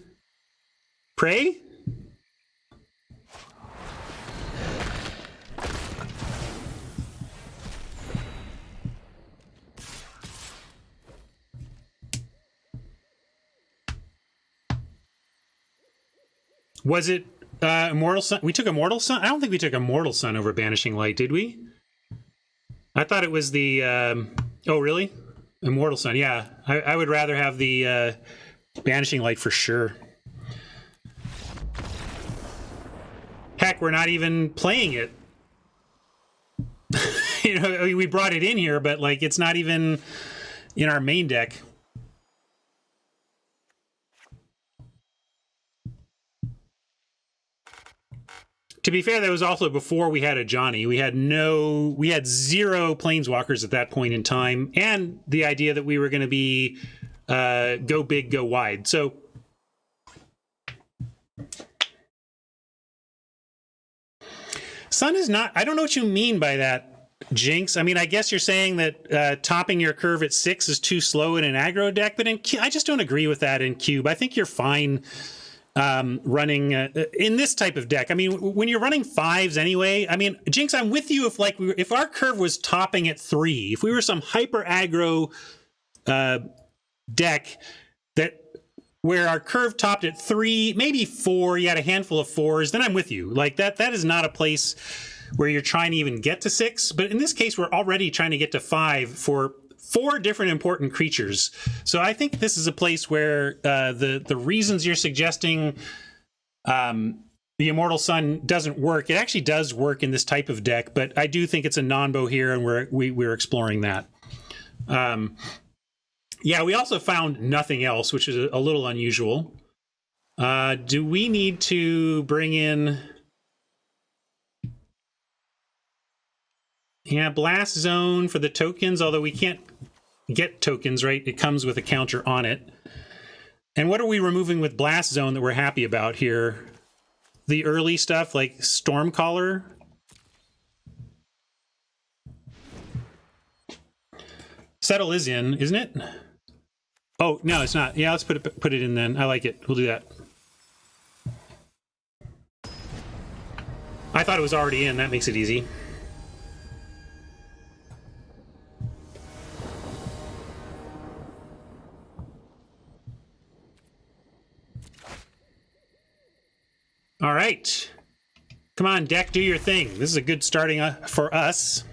Pray? Was it Immortal Sun? We took Immortal Sun? I don't think we took Immortal Sun over Banishing Light, did we? I thought it was the... oh, really? Immortal Sun, yeah. I would rather have the Banishing Light for sure. Heck, we're not even playing it. You know, I mean, we brought it in here, but, like, it's not even in our main deck. To be fair, that was also before we had a Johnny. We had 0 planeswalkers at that point in time, and the idea that we were going to be go big, go wide. So Sun is not. I don't know what you mean by that, Jinx. I mean, I guess you're saying that topping your curve at 6 is too slow in an aggro deck, but I just don't agree with that in Cube. I think you're fine running in this type of deck. I mean, when you're running 5s anyway, I mean, Jinx, I'm with you if our curve was topping at 3, if we were some hyper aggro deck that where our curve topped at 3, maybe 4, you had a handful of 4s, then I'm with you. Like that is not a place where you're trying to even get to 6. But in this case, we're already trying to get to 5 for 4 different important creatures. So I think this is a place where the reasons you're suggesting the Immortal Sun doesn't work. It actually does work in this type of deck, but I do think it's a non-bo here, and we're exploring that. Yeah, we also found nothing else, which is a little unusual. Do we need to bring in... Yeah, Blast Zone for the tokens, although we can't get tokens, right? It comes with a counter on it. And what are we removing with Blast Zone that we're happy about here? The early stuff like Stormcaller. Settle is in, isn't it? Oh, no, it's not. Yeah, let's put it in then. I like it. We'll do that. I thought it was already in. That makes it easy. All right. Come on, deck, do your thing. This is a good starting for us.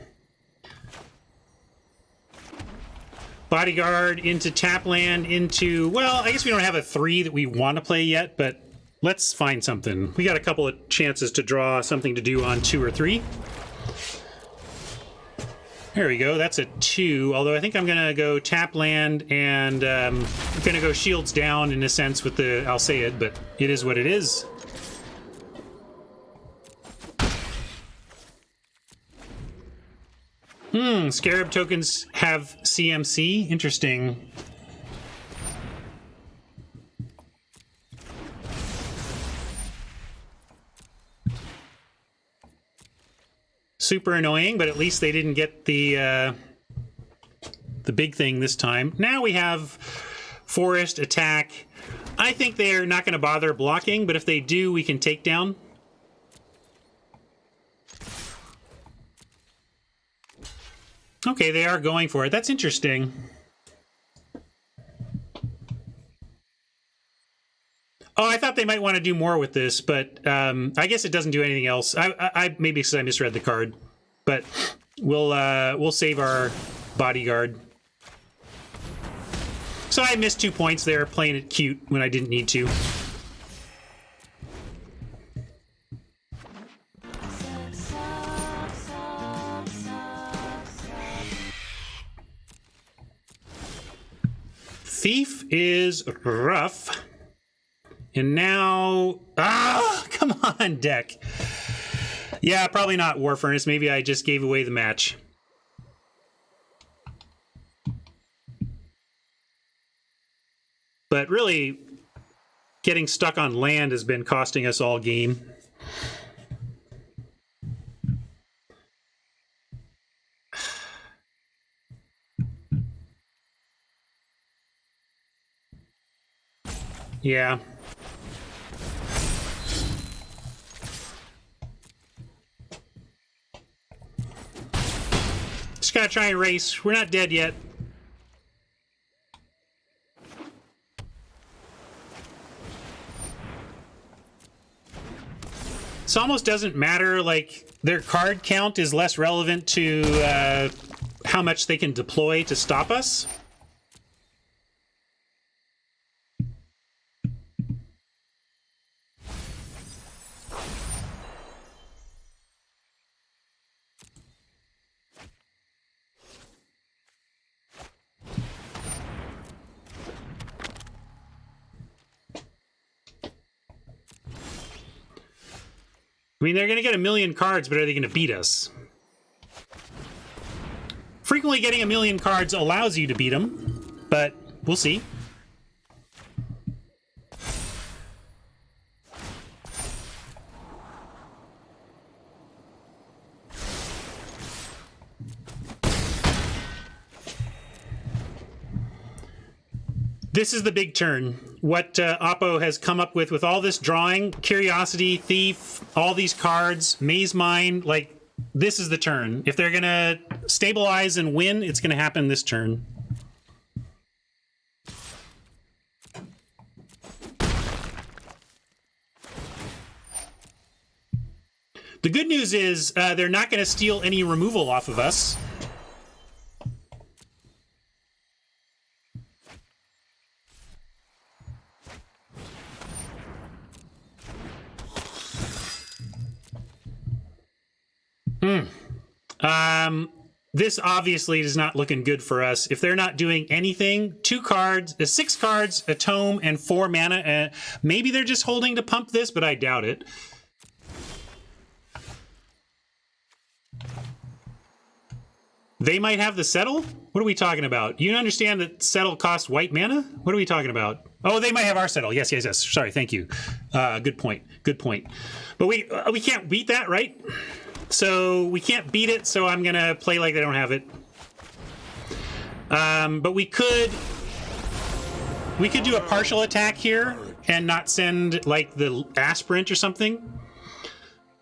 Bodyguard into Tapland into... Well, I guess we don't have a 3 that we want to play yet, but let's find something. We got a couple of chances to draw something to do on 2 or 3. There we go. That's a 2, although I think I'm going to go Tapland and I'm going to go Shields down in a sense with the Alseid, but it is what it is. Scarab tokens have CMC. Interesting. Super annoying, but at least they didn't get the big thing this time. Now we have Forest attack. I think they're not going to bother blocking, but if they do, we can take down. Okay, they are going for it. That's interesting. Oh, I thought they might want to do more with this, but I guess it doesn't do anything else. I maybe because I misread the card, but we'll save our bodyguard. So I missed 2 points there, playing it cute when I didn't need to. Thief is rough. And now... come on, deck. Yeah, probably not War Furnace. Maybe I just gave away the match. But really, getting stuck on land has been costing us all game. Yeah. Just gotta try and race. We're not dead yet. This almost doesn't matter. Like, their card count is less relevant to how much they can deploy to stop us. I mean, they're going to get 1,000,000 cards, but are they going to beat us? Frequently getting 1,000,000 cards allows you to beat them, but we'll see. This is the big turn. What Oppo has come up with all this drawing, Curiosity, Thief, all these cards, Maze Mine, like, this is the turn. If they're going to stabilize and win, it's going to happen this turn. The good news is they're not going to steal any removal off of us. This obviously is not looking good for us. If they're not doing anything, 2 cards, 6 cards, a tome, and 4 mana. Maybe they're just holding to pump this, but I doubt it. They might have the Settle? What are we talking about? You understand that Settle costs white mana? What are we talking about? Oh, they might have our Settle. Yes, yes, yes. Sorry, thank you. Good point. Good point. But we can't beat that, right? So we can't beat it, so I'm going to play like they don't have it. But we could do a partial attack here and not send, like, the Aspirant or something.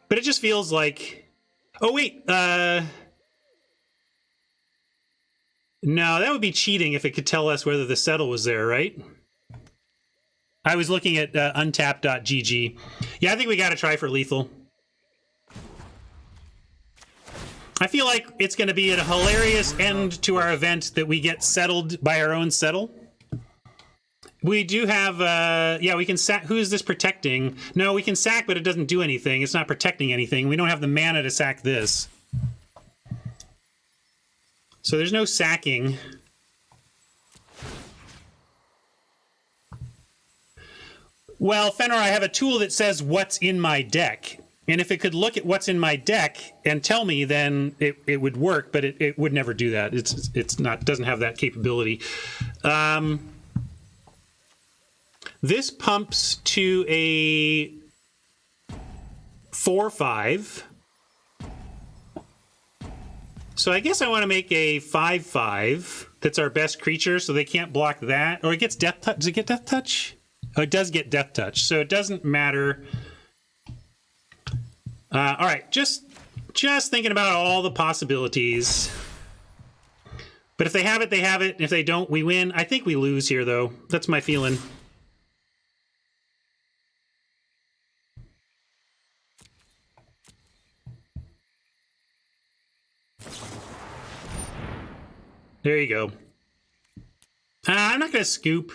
But it just feels like... Oh, wait. No, that would be cheating if it could tell us whether the Settle was there, right? I was looking at untap.gg. Yeah, I think we got to try for lethal. I feel like it's going to be a hilarious end to our event that we get settled by our own Settle. We do have, yeah, we can sack. Who is this protecting? No, we can sack, but it doesn't do anything. It's not protecting anything. We don't have the mana to sack this. So there's no sacking. Well, Fenrir, I have a tool that says what's in my deck. And if it could look at what's in my deck and tell me, then it would work, but it would never do that. It's not, doesn't have that capability. This pumps to a 4/5. So I guess I want to make a 5/5. That's our best creature, so they can't block that. Or it gets Death Touch. Does it get Death Touch? Oh, it does get Death Touch, so it doesn't matter. All right, just thinking about all the possibilities. But if they have it, they have it. If they don't, we win. I think we lose here, though. That's my feeling. There you go. I'm not going to scoop.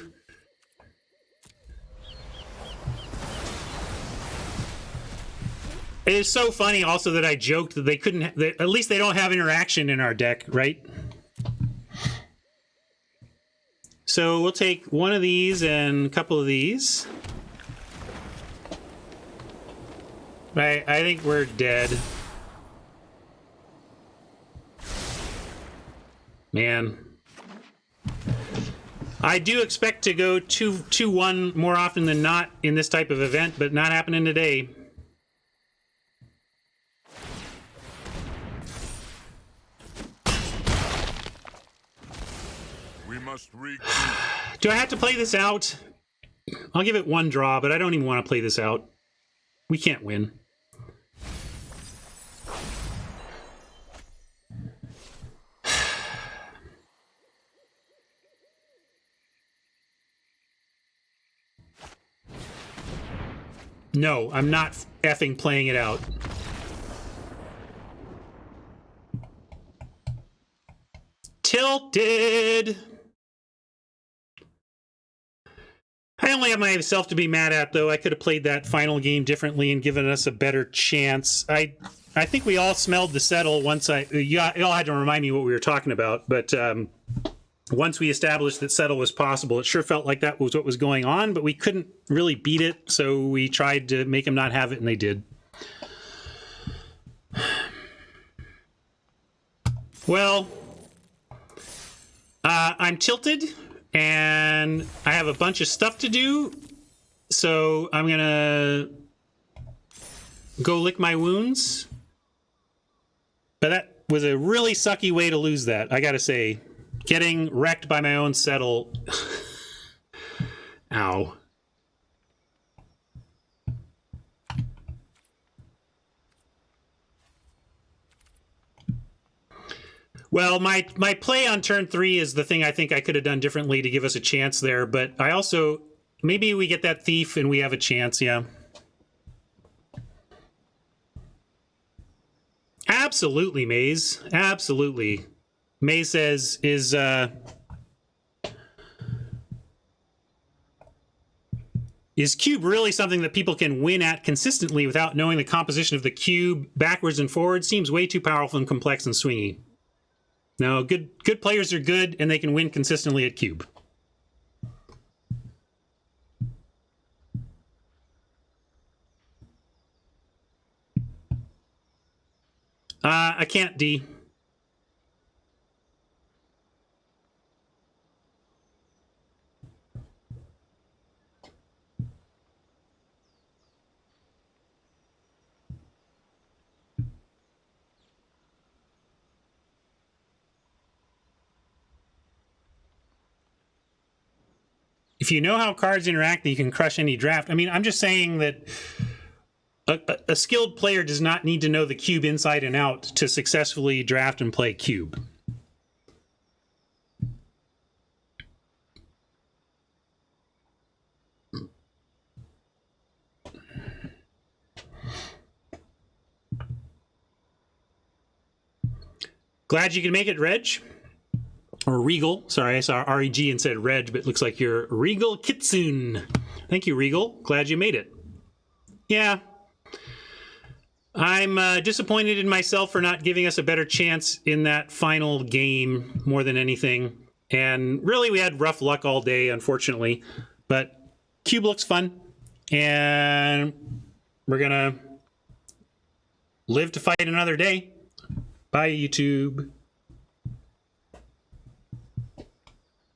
It is so funny also that I joked that they couldn't, at least they don't have interaction in our deck, right? So we'll take one of these and a couple of these. I think we're dead. Man. I do expect to go 2-1 more often than not in this type of event, but not happening today. Do I have to play this out? I'll give it one draw, but I don't even want to play this out. We can't win. No, I'm not effing playing it out. Tilted! I only have myself to be mad at, though. I could have played that final game differently and given us a better chance. I think we all smelled the Settle once you all had to remind me what we were talking about, but once we established that Settle was possible, it sure felt like that was what was going on, but we couldn't really beat it, so we tried to make them not have it, and they did. Well, I'm tilted, and I have a bunch of stuff to do, so I'm gonna go lick my wounds. But that was a really sucky way to lose that, I gotta say. Getting wrecked by my own settle. Ow. Well, my play on turn 3 is the thing I think I could have done differently to give us a chance there, but I also... Maybe we get that thief and we have a chance, yeah. Absolutely, Maze. Absolutely. Maze says, is cube really something that people can win at consistently without knowing the composition of the cube backwards and forwards? Seems way too powerful and complex and swingy. No, good players are good, and they can win consistently at cube. I can't, D. If you know how cards interact, then you can crush any draft. I mean, I'm just saying that a skilled player does not need to know the cube inside and out to successfully draft and play cube. Glad you can make it, Reg. Or Regal. Sorry, I saw REG and said Reg, but it looks like you're Regal Kitsune. Thank you, Regal. Glad you made it. Yeah. I'm disappointed in myself for not giving us a better chance in that final game more than anything. And really, we had rough luck all day, unfortunately. But cube looks fun. And we're going to live to fight another day. Bye, YouTube.